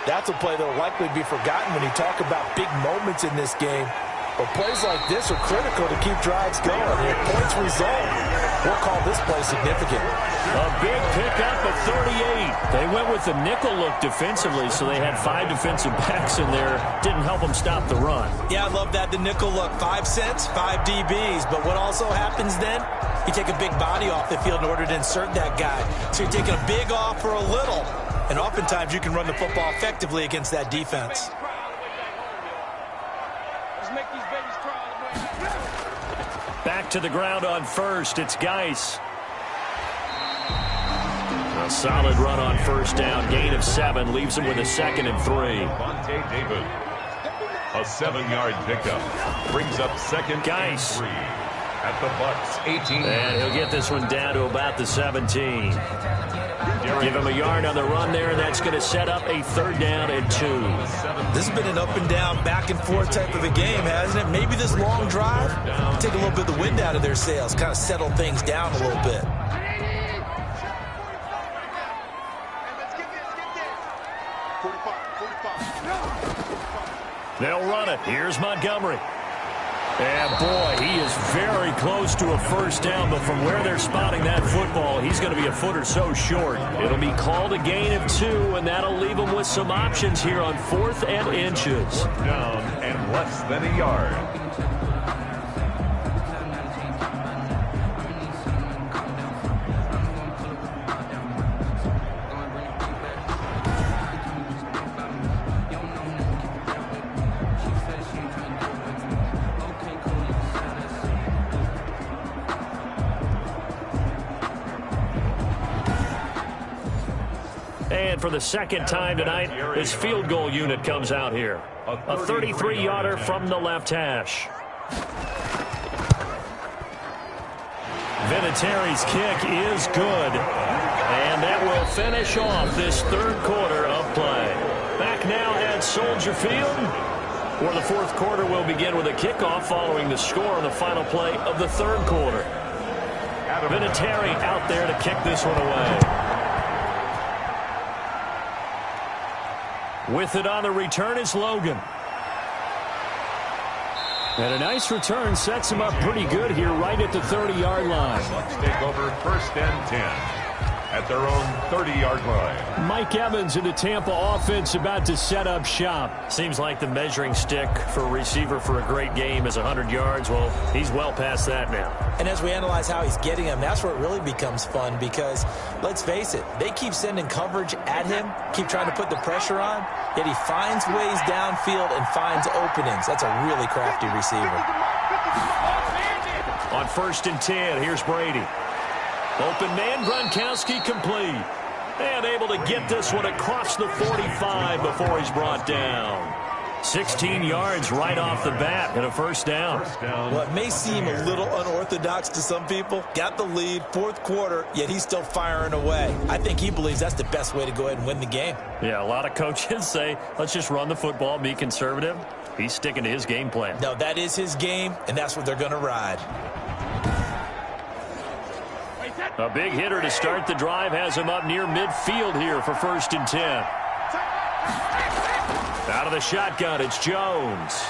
That's a play that will likely be forgotten when you talk about big moments in this game. But plays like this are critical to keep drives going. If points result, we'll call this play significant. A big pickup of 38. They went with the nickel look defensively, so they had 5 defensive backs in there. Didn't help them stop the run. Yeah, I love that, the nickel look. 5 cents, 5 DBs. But what also happens then? You take a big body off the field in order to insert that guy. So you're taking a big off for a little. And oftentimes you can run the football effectively against that defense. Back to the ground on first. It's Geis. A solid run on first down. Gain of 7 leaves him with a 2nd and 3. Vontae Davis. A 7-yard pickup. Brings up 2nd Geis. and 3. At the Bucs 18. And he'll get this one down to about the 17. Give him a yard on the run there, and that's going to set up a 3rd down and 2. This has been an up and down, back and forth type of a game, hasn't it? Maybe this long drive take a little bit of the wind out of their sails, kind of settle things down a little bit. They'll run it. Here's Montgomery. And, boy, he is very close to a first down, but from where they're spotting that football, he's going to be a foot or so short. It'll be called a gain of 2, and that'll leave him with some options here on 4th and inches. Down and less than a yard. And for the 2nd time tonight, his field goal unit comes out here. A 33-yarder from the left hash. Vinatieri's kick is good. And that will finish off this 3rd quarter of play. Back now at Soldier Field, where the 4th quarter will begin with a kickoff following the score on the final play of the 3rd quarter. Vinatieri out there to kick this one away. With it on the return is Logan. And a nice return sets him up pretty good here right at the 30-yard line. Let's take over 1st and 10 at their own 30-yard line. Mike Evans in the Tampa offense about to set up shop. Seems like the measuring stick for a receiver for a great game is 100 yards. Well, he's well past that now. And as we analyze how he's getting them, that's where it really becomes fun because, let's face it, they keep sending coverage at him, keep trying to put the pressure on, yet he finds ways downfield and finds openings. That's a really crafty receiver. On 1st and 10, here's Brady. Open man, Gronkowski complete. And able to get this one across the 45 before he's brought down. 16 yards right off the bat and a first down. Well, it may seem a little unorthodox to some people. Got the lead, 4th quarter, yet he's still firing away. I think he believes that's the best way to go ahead and win the game. Yeah, a lot of coaches say, let's just run the football, be conservative. He's sticking to his game plan. No, that is his game, and that's what they're going to ride. A big hitter to start the drive has him up near midfield here for 1st and 10. Out of the shotgun, it's Jones.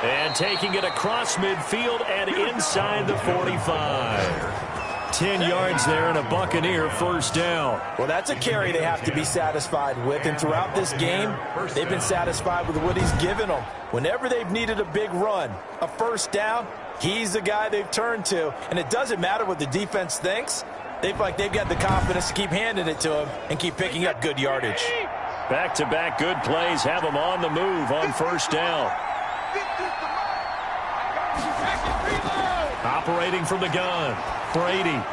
And taking it across midfield and inside the 45. 10 yards there and a Buccaneer first down. Well, that's a carry they have to be satisfied with. And throughout this game, they've been satisfied with what he's given them. Whenever they've needed a big run, a first down, he's the guy they've turned to. And it doesn't matter what the defense thinks. They've got the confidence to keep handing it to him and keep picking up good yardage. Back-to-back good plays have him on the move on first down. Operating from the gun, Brady.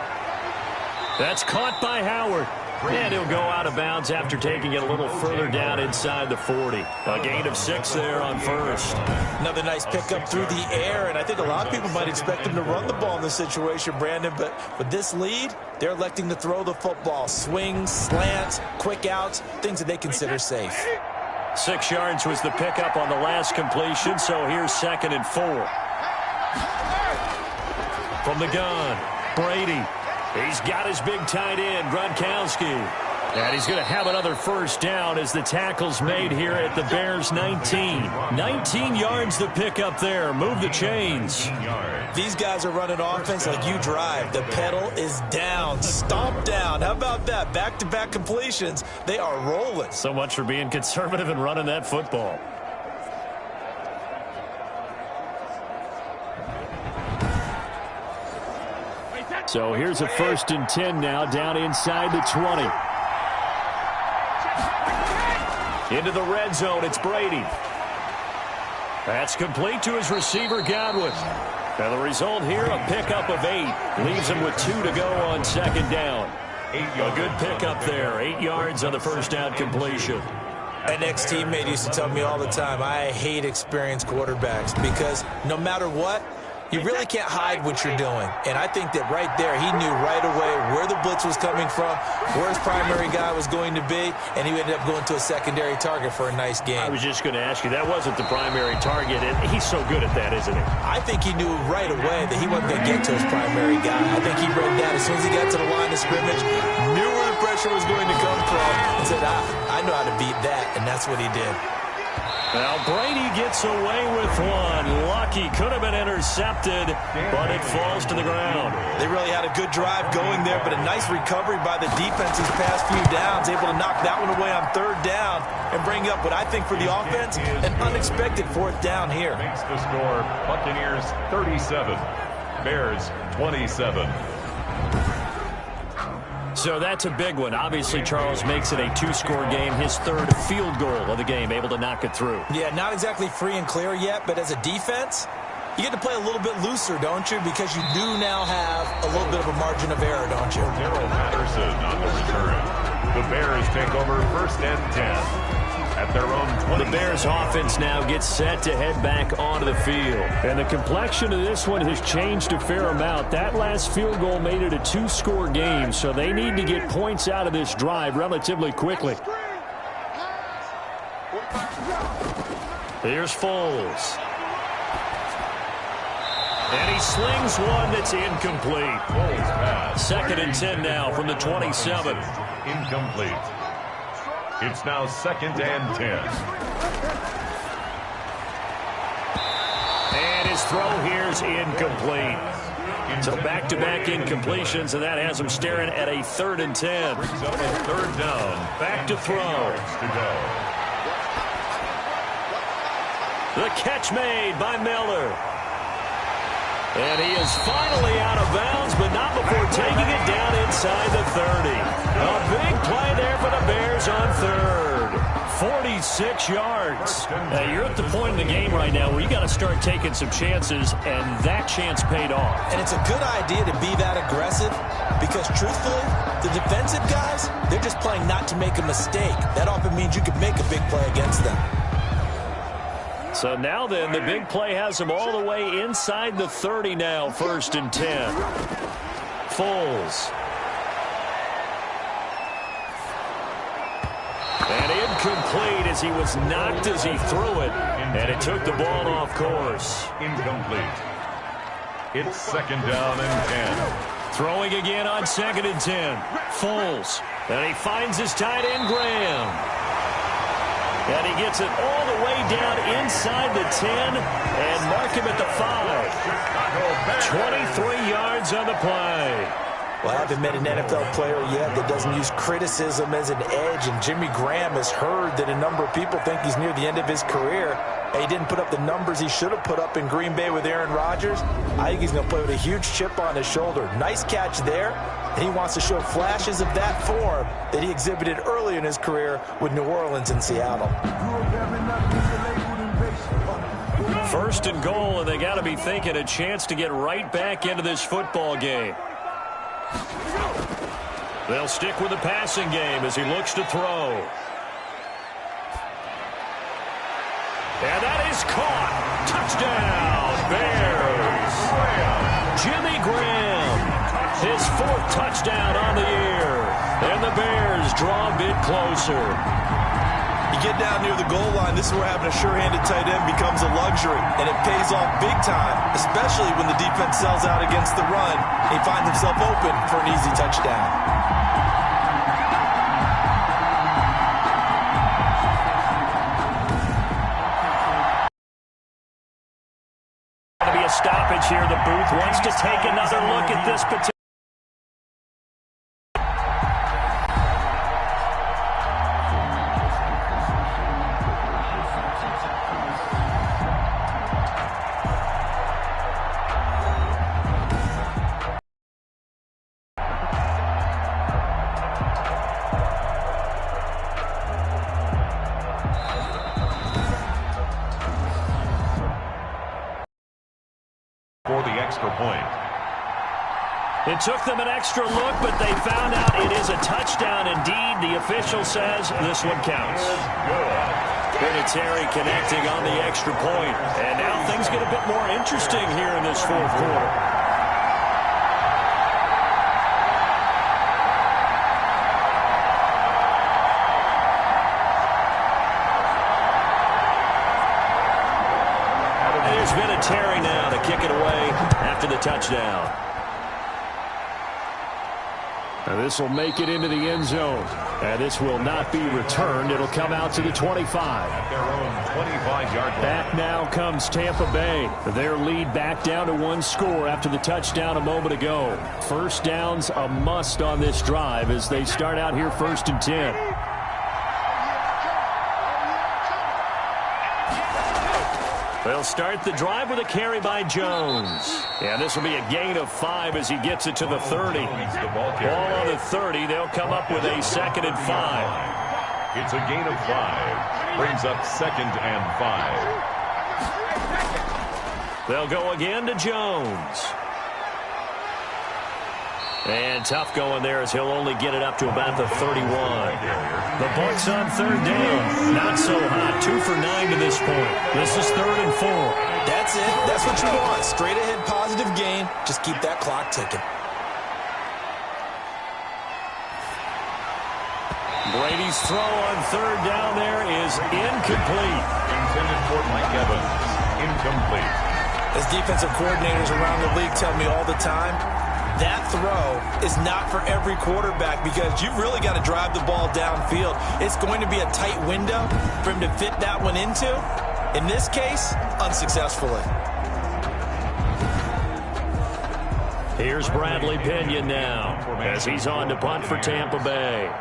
That's caught by Howard. And he'll go out of bounds after taking it a little further down inside the 40. A gain of 6 there on first. Another nice pickup through the air, and I think a lot of people might expect him to run the ball in this situation, Brandon, but with this lead, they're electing to throw the football. Swings, slants, quick outs, things that they consider safe. 6 yards was the pickup on the last completion, so here's 2nd and 4. From the gun, Brady. He's got his big tight end, Gronkowski. And he's going to have another first down as the tackle's made here at the Bears' 19. 19 yards to pick up there. Move the chains. These guys are running offense like you drive. The pedal is down, stomp down. How about that? Back-to-back completions. They are rolling. So much for being conservative and running that football. So here's a 1st and 10 now, down inside the 20. Into the red zone, it's Brady. That's complete to his receiver, Godwin. Now the result here, a pickup of 8. Leaves him with 2 to go on 2nd down. A good pickup there, 8 yards on the first down completion. An ex-teammate used to tell me all the time, I hate experienced quarterbacks because no matter what, you really can't hide what you're doing. And I think that right there, he knew right away where the blitz was coming from, where his primary guy was going to be, and he ended up going to a secondary target for a nice game. I was just going to ask you, that wasn't the primary target, and he's so good at that, isn't he? I think he knew right away that he wasn't going to get to his primary guy. I think he read that as soon as he got to the line of scrimmage, knew where the pressure was going to come from, and said, I know how to beat that, and that's what he did. Now Brady gets away with one. Lucky, could have been intercepted, but it falls to the ground. They really had a good drive going there, but a nice recovery by the defense these past few downs, able to knock that one away on 3rd down and bring up what I think for the offense, an unexpected 4th down here. Makes the score Buccaneers 37, Bears 27. So that's a big one. Obviously, Charles makes it a 2-score game. His 3rd field goal of the game, able to knock it through. Yeah, not exactly free and clear yet, but as a defense, you get to play a little bit looser, don't you? Because you do now have a little bit of a margin of error, don't you? Daryl Patterson on the return. The Bears take over 1st and 10. At their own 20. The Bears offense now gets set to head back onto the field. And the complexion of this one has changed a fair amount. That last field goal made it a 2-score game, so they need to get points out of this drive relatively quickly. Here's Foles. And he slings one that's incomplete. 2nd and 10 now from the 27. Incomplete. It's now 2nd and 10. And his throw here's incomplete. So back-to-back incompletions, and that has him staring at a 3rd and 10. Brings up a 3rd down. Back to throw. To go. The catch made by Miller. And he is finally out of bounds, but not before taking it down inside the 30. A big play there for the Bears on 3rd. 46 yards. Now, you're at the point in the game right now where you got to start taking some chances, and that chance paid off. And it's a good idea to be that aggressive because, truthfully, the defensive guys, they're just playing not to make a mistake. That often means you can make a big play against them. So now then, the big play has him all the way inside the 30 now, 1st and 10. Foles. And incomplete as he was knocked as he threw it, and it took the ball off course. Incomplete. It's 2nd down and 10. Throwing again on 2nd and 10. Foles. And he finds his tight end, Graham. And he gets it all the way down inside the 10 and mark him at the 5. 23 yards on the play. Well, I haven't met an NFL player yet that doesn't use criticism as an edge, and Jimmy Graham has heard that a number of people think he's near the end of his career. And he didn't put up the numbers he should have put up in Green Bay with Aaron Rodgers. I think he's going to play with a huge chip on his shoulder. Nice catch there, and he wants to show flashes of that form that he exhibited early in his career with New Orleans and Seattle. 1st and goal, and they got to be thinking a chance to get right back into this football game. They'll stick with the passing game as he looks to throw. And that is caught. Touchdown, Bears. Jimmy Graham, his 4th touchdown on the year. And the Bears draw a bit closer. You get down near the goal line, this is where having a sure-handed tight end becomes a luxury, and it pays off big time, especially when the defense sells out against the run and he finds himself open for an easy touchdown. A stoppage here. The booth wants to take another look at this particular. For the extra point. It took them an extra look, but they found out it is a touchdown indeed. The official says this one counts. Vinatieri connecting on the extra point. And now things get a bit more interesting here in this fourth quarter. Vinatieri now to kick it away after the touchdown. And this will make it into the end zone. And this will not be returned. It'll come out to the 25. At their own 25-yard line. Back now comes Tampa Bay. Their lead back down to one score after the touchdown a moment ago. First down's a must on this drive as they start out here 1st and 10. They'll start the drive with a carry by Jones. And this will be a gain of 5 as he gets it to the 30. Ball on the 30. They'll come up with a 2nd and 5. It's a gain of 5. Brings up 2nd and 5. They'll go again to Jones. And tough going there as he'll only get it up to about the 31. The Bucs on 3rd down. Not so hot. 2 for 9 to this point. This is 3rd and 4. That's it. That's what you want. Straight ahead positive gain. Just keep that clock ticking. Brady's throw on 3rd down there is incomplete. Intended for Mike Evans. Incomplete. As defensive coordinators around the league tell me all the time, that throw is not for every quarterback because you've really got to drive the ball downfield. It's going to be a tight window for him to fit that one into. In this case, unsuccessfully. Here's Bradley Pinion now as he's on to punt for Tampa Bay.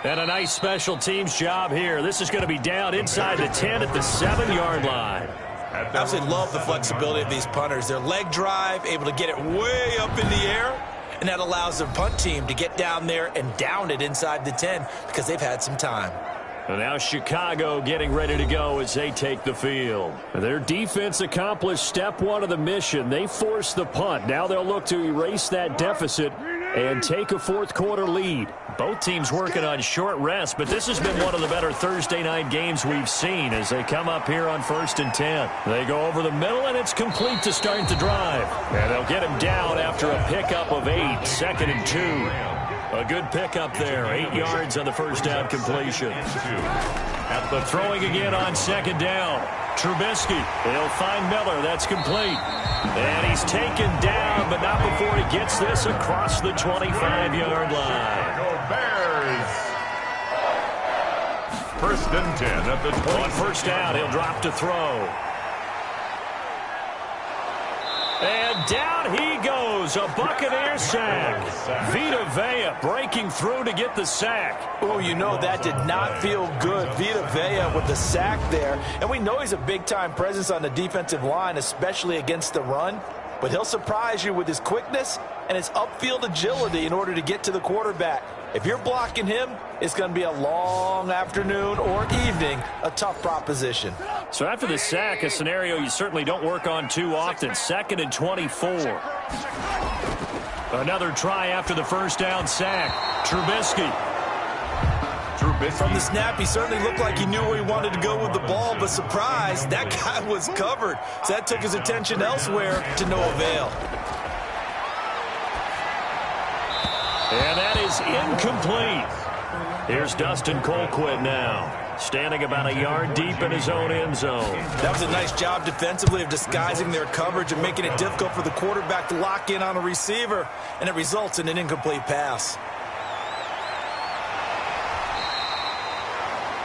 And a nice special teams job here. This is going to be down inside the 10 at the 7-yard line. I absolutely love the flexibility of these punters. Their leg drive, able to get it way up in the air, and that allows their punt team to get down there and down it inside the 10 because they've had some time. And now Chicago getting ready to go as they take the field. Their defense accomplished step 1 of the mission. They forced the punt. Now they'll look to erase that deficit and take a fourth quarter lead. Both teams working on short rest, but this has been one of the better Thursday night games we've seen as they come up here on 1st and 10. They go over the middle, and it's complete to start the drive. And they'll get him down after a pickup of 8, 2nd and 2. A good pickup there, 8 yards on the first down completion. At the throwing again on 2nd down. Trubisky, he'll find Miller, that's complete. And he's taken down, but not before he gets this across the 25-yard line. Bears. 1st and 10 at the 20. On 1st down, he'll drop to throw. And down he goes, a Buccaneer sack. Vita Vea breaking through to get the sack. Oh, you know that did not feel good. Vita Vea with the sack there. And we know he's a big-time presence on the defensive line, especially against the run. But he'll surprise you with his quickness and his upfield agility in order to get to the quarterback. If you're blocking him, it's going to be a long afternoon or evening, a tough proposition. So after the sack, a scenario you certainly don't work on too often. 2nd and 24. Another try after the first down sack. Trubisky. Trubisky. From the snap, he certainly looked like he knew where he wanted to go with the ball, but surprise, that guy was covered. So that took his attention elsewhere to no avail. And that is incomplete. Here's Dustin Colquitt now, standing about a yard deep in his own end zone. That was a nice job defensively of disguising their coverage and making it difficult for the quarterback to lock in on a receiver, and it results in an incomplete pass.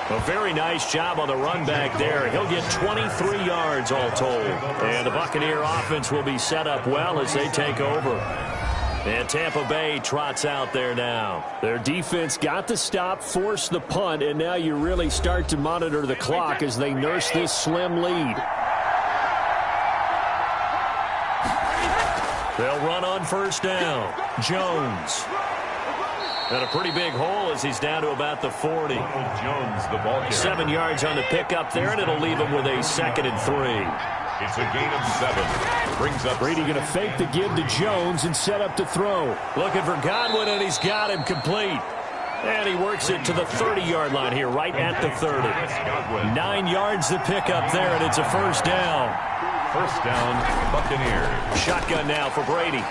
A very nice job on the run back there. He'll get 23 yards all told. And the Buccaneer offense will be set up well as they take over. And Tampa Bay trots out there now. Their defense got the stop, forced the punt, and now you really start to monitor the clock as they nurse this slim lead. They'll run on first down. Jones. And a pretty big hole as he's down to about the 40. Jones, the ball carrier. 7 yards on the pickup there, and it'll leave him with a 2nd and 3. It's a gain of 7. Brings up Brady going to fake the give to Jones and set up to throw. Looking for Godwin, and he's got him complete. And he works it to the 30-yard line here, right at the 30. 9 yards to pick up there, and it's a first down. First down, Buccaneers. Shotgun now for Brady.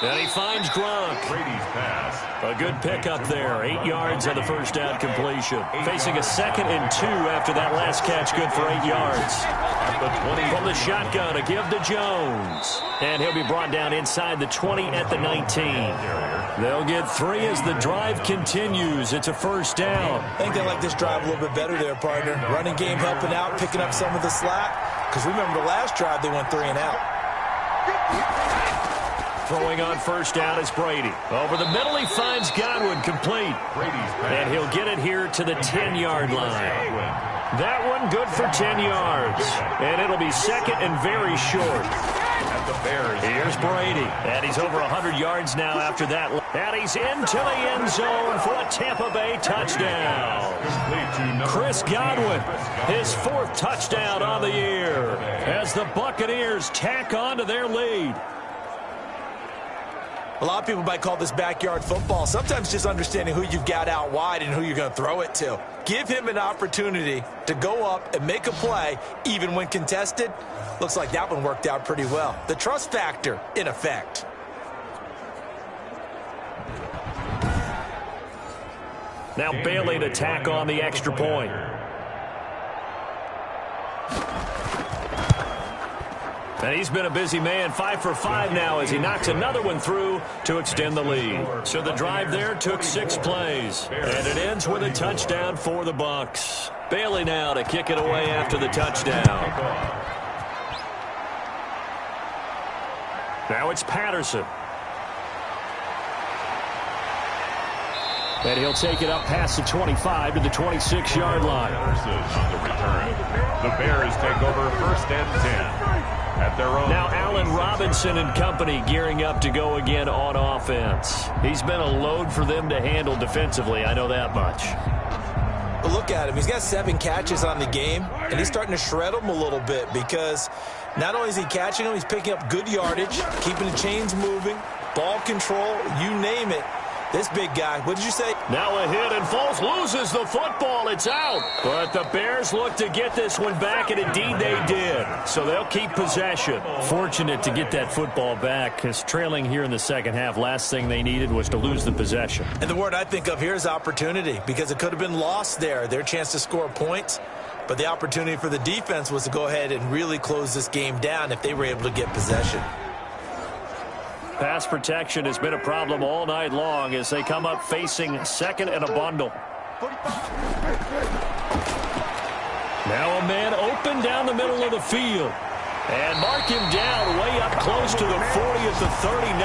And he finds Gronk. Brady's pass. A good pickup there. 8 yards on the first down completion. Facing a 2nd and 2 after that last catch. Good for 8 yards. At the 20. From the shotgun, a give to Jones. And he'll be brought down inside the 20 at the 19. They'll get 3 as the drive continues. It's a first down. I think they like this drive a little bit better there, partner. Running game helping out, picking up some of the slack. Because remember the last drive, they went 3 and out. Throwing on first down is Brady. Over the middle, he finds Godwin complete. And he'll get it here to the 10-yard line. That one good for 10 yards. And it'll be 2nd and very short. At the Bears. Here's Brady. And he's over 100 yards now after that. And he's into the end zone for a Tampa Bay touchdown. Chris Godwin, his 4th touchdown on the year, as the Buccaneers tack on to their lead. A lot of people might call this backyard football. Sometimes just understanding who you've got out wide and who you're going to throw it to. Give him an opportunity to go up and make a play, even when contested. Looks like that one worked out pretty well. The trust factor, in effect. Now Bailey to tack on the extra point. And he's been a busy man, 5 for 5 now as he knocks another one through to extend the lead. So the drive there took 6 plays. And it ends with a touchdown for the Bucs. Bailey now to kick it away after the touchdown. Now it's Patterson. And he'll take it up past the 25 to the 26-yard line. Patterson on the return. The Bears take over 1st and 10. At their own. Now Allen Robinson and company gearing up to go again on offense. He's been a load for them to handle defensively, I know that much. But look at him. He's got 7 catches on the game, and he's starting to shred them a little bit because not only is he catching them, he's picking up good yardage, keeping the chains moving, ball control, you name it. This big guy, what did you say? Now a hit, and Foles loses the football. It's out. But the Bears look to get this one back, and indeed they did. So they'll keep possession. Fortunate to get that football back, because trailing here in the second half, last thing they needed was to lose the possession. And the word I think of here is opportunity, because it could have been lost there, their chance to score points. But the opportunity for the defense was to go ahead and really close this game down if they were able to get possession. Pass protection has been a problem all night long as they come up facing 2nd and a bundle. Now a man open down the middle of the field. And mark him down way up close to the 40 at the 39.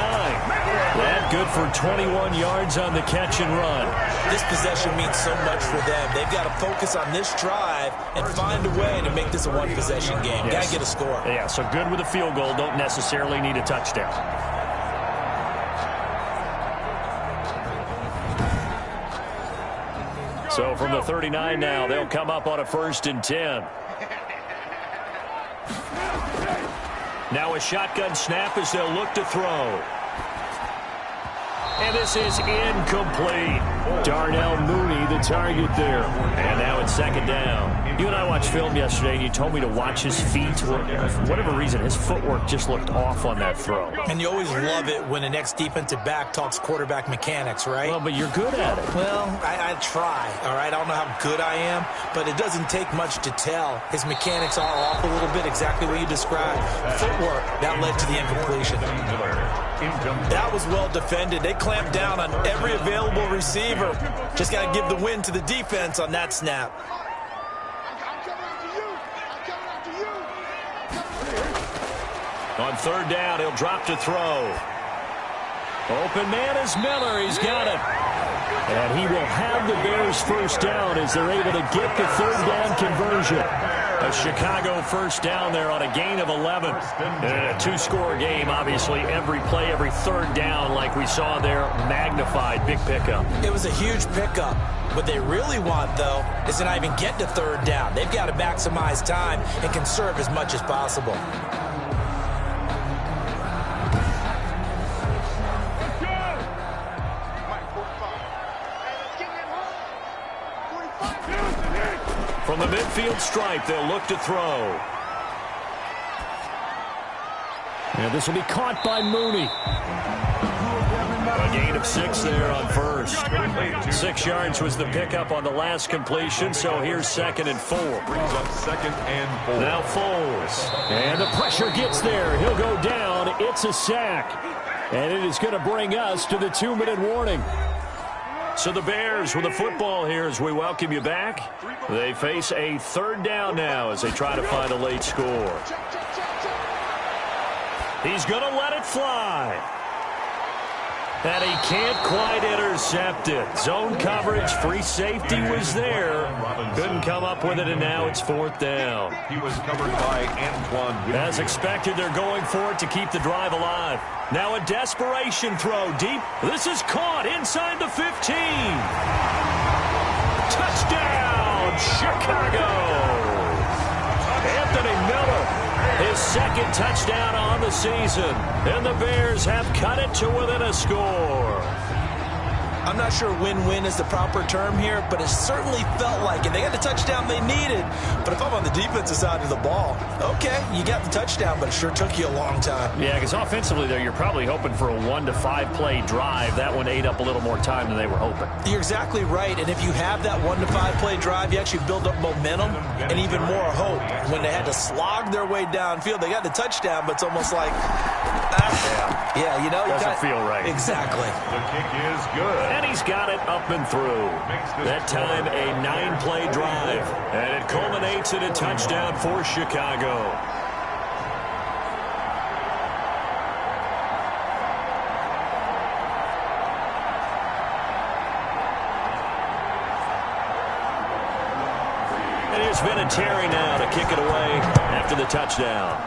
That good for 21 yards on the catch and run. This possession means so much for them. They've got to focus on this drive and find a way to make this a one-possession game. Got to get a score. Yeah, so good with a field goal. Don't necessarily need a touchdown. So from the 39 now, they'll come up on a 1st and 10. Now a shotgun snap as they'll look to throw. And this is incomplete. Darnell Mooney, the target there. And now it's second down. You and I watched film yesterday, and you told me to watch his feet. For whatever reason, his footwork just looked off on that throw. And you always love it when the next defensive back talks quarterback mechanics, right? Well, but you're good at it. Well, I try, all right? I don't know how good I am, but it doesn't take much to tell. His mechanics are off a little bit, exactly what you described. Footwork, that led to the incompletion. That was well defended. They clamped down on every available receiver. Just got to give the win to the defense on that snap. On third down, he'll drop to throw. Open man is Miller. He's got it. And he will have the Bears first down as they're able to get the third down conversion. A Chicago first down there on a gain of 11. A two-score game, obviously. Every play, every third down, like we saw there, magnified. Big pickup. It was a huge pickup. What they really want, though, is to not even get to third down. They've got to maximize time and conserve as much as possible. From the midfield stripe, they'll look to throw. And this will be caught by Mooney. A gain of 6 there on first. 6 yards was the pickup on the last completion, so here's 2nd and 4. Brings up 2nd and 4. Now Foles. And the pressure gets there. He'll go down. It's a sack. And it is going to bring us to the 2-minute warning. So the Bears with the football here as we welcome you back. They face a third down now as they try to find a late score. He's going to let it fly. And he can't quite intercept it. Zone coverage, free safety was there. Couldn't come up with it, and now it's 4th down. He was covered by Antoine. As expected, they're going for it to keep the drive alive. Now a desperation throw deep. This is caught inside the 15. Touchdown, Chicago. Anthony Miller. His 2nd touchdown on the season. And the Bears have cut it to within a score. I'm not sure win-win is the proper term here, but it certainly felt like it. They got the touchdown they needed. But if I'm on the defensive side of the ball, okay, you got the touchdown, but it sure took you a long time. Yeah, because offensively there, you're probably hoping for a 1 to 5 play drive. That one ate up a little more time than they were hoping. You're exactly right. And if you have that 1 to 5 play drive, you actually build up momentum and even more hope. When they had to slog their way downfield, they got the touchdown, but it's almost like, yeah, you know. Doesn't feel right. Exactly. The kick is good. And he's got it up and through. That time a 9-play drive. And it culminates in a touchdown for Chicago. And here's Vinatieri now to kick it away after the touchdown.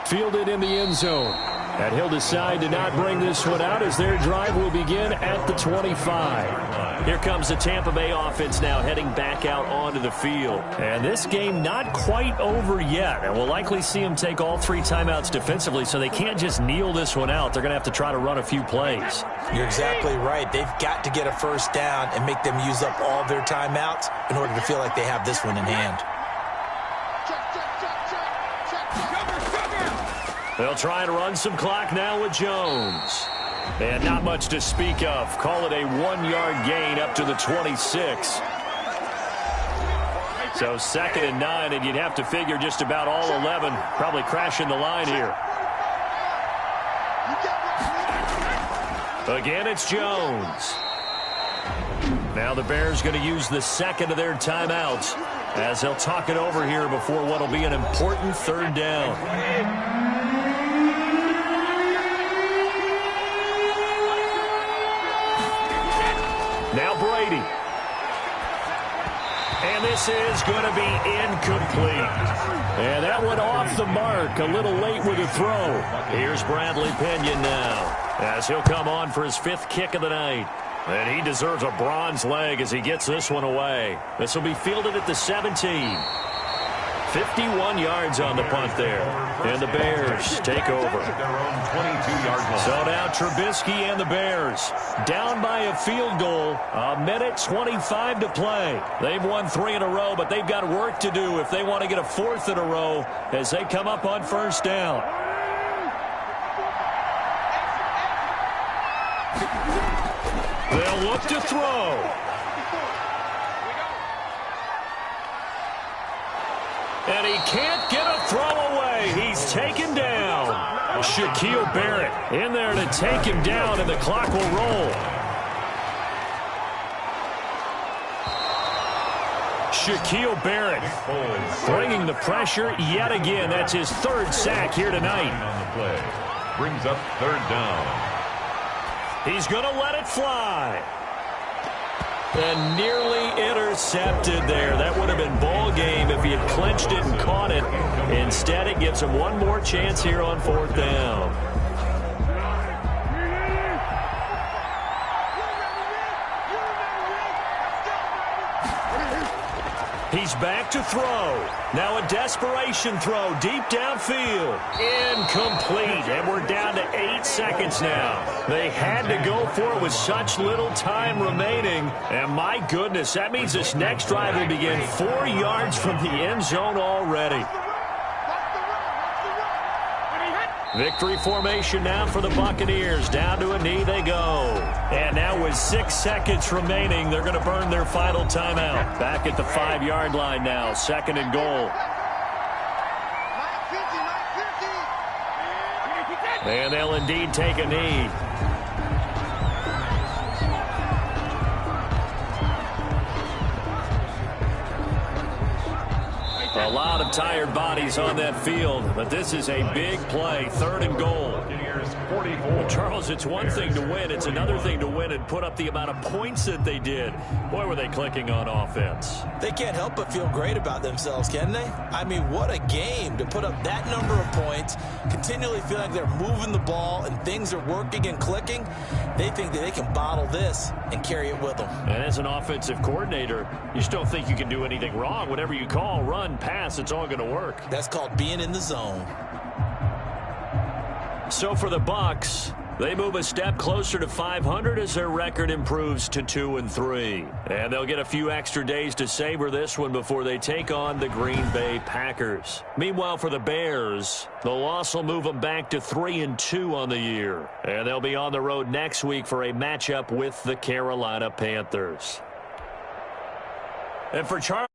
Fielded in the end zone. And he'll decide to not bring this one out as their drive will begin at the 25. Here comes the Tampa Bay offense now heading back out onto the field. And this game not quite over yet. And we'll likely see them take all 3 timeouts defensively, so they can't just kneel this one out. They're going to have to try to run a few plays. You're exactly right. They've got to get a first down and make them use up all their timeouts in order to feel like they have this one in hand. They'll try and run some clock now with Jones. And not much to speak of. Call it a 1-yard gain up to the 26. So 2nd and 9, and you'd have to figure just about all 11 probably crashing the line here. Again, it's Jones. Now the Bears going to use the 2nd of their timeouts as they'll talk it over here before what will be an important third down. Now Brady. And this is going to be incomplete. And that went off the mark a little late with a throw. Here's Bradley Pinion now as he'll come on for his 5th kick of the night. And he deserves a bronze leg as he gets this one away. This will be fielded at the 17. 51 yards on the punt there. And the Bears take over. So now Trubisky and the Bears down by a field goal. 1:25 to play. They've won 3 in a row, but they've got work to do if they want to get a 4th in a row as they come up on first down. They'll look to throw. And he can't get a throw away. He's taken down. Shaquille Barrett in there to take him down, and the clock will roll. Shaquille Barrett bringing the pressure yet again. That's his 3rd sack here tonight. On the play. Brings up 3rd down. He's going to let it fly. And nearly intercepted there. That would have been ball game if he had clinched it and caught it. Instead, it gives him one more chance here on 4th down. He's back to throw. Now a desperation throw deep downfield. Incomplete. And we're down to 8 seconds now. They had to go for it with such little time remaining. And my goodness, that means this next drive will begin 4 yards from the end zone already. Victory formation now for the Buccaneers. Down to a knee they go. And now with 6 seconds remaining, they're going to burn their final timeout. Back at the 5-yard line now. 2nd and goal. And they'll indeed take a knee. A lot of tired bodies on that field, but this is a big play. 3rd and goal. Well, Charles, it's one thing to win. It's another thing to win and put up the amount of points that they did. Boy, were they clicking on offense. They can't help but feel great about themselves, can they? I mean, what a game to put up that number of points, continually feel like they're moving the ball and things are working and clicking. They think that they can bottle this and carry it with them. And as an offensive coordinator, you just don't think you can do anything wrong. Whatever you call, run, pass, it's all going to work. That's called being in the zone. So for the Bucs, they move a step closer to 500 as their record improves to 2-3. And they'll get a few extra days to savor this one before they take on the Green Bay Packers. Meanwhile, for the Bears, the loss will move them back to 3-2 on the year. And they'll be on the road next week for a matchup with the Carolina Panthers. And for Charles.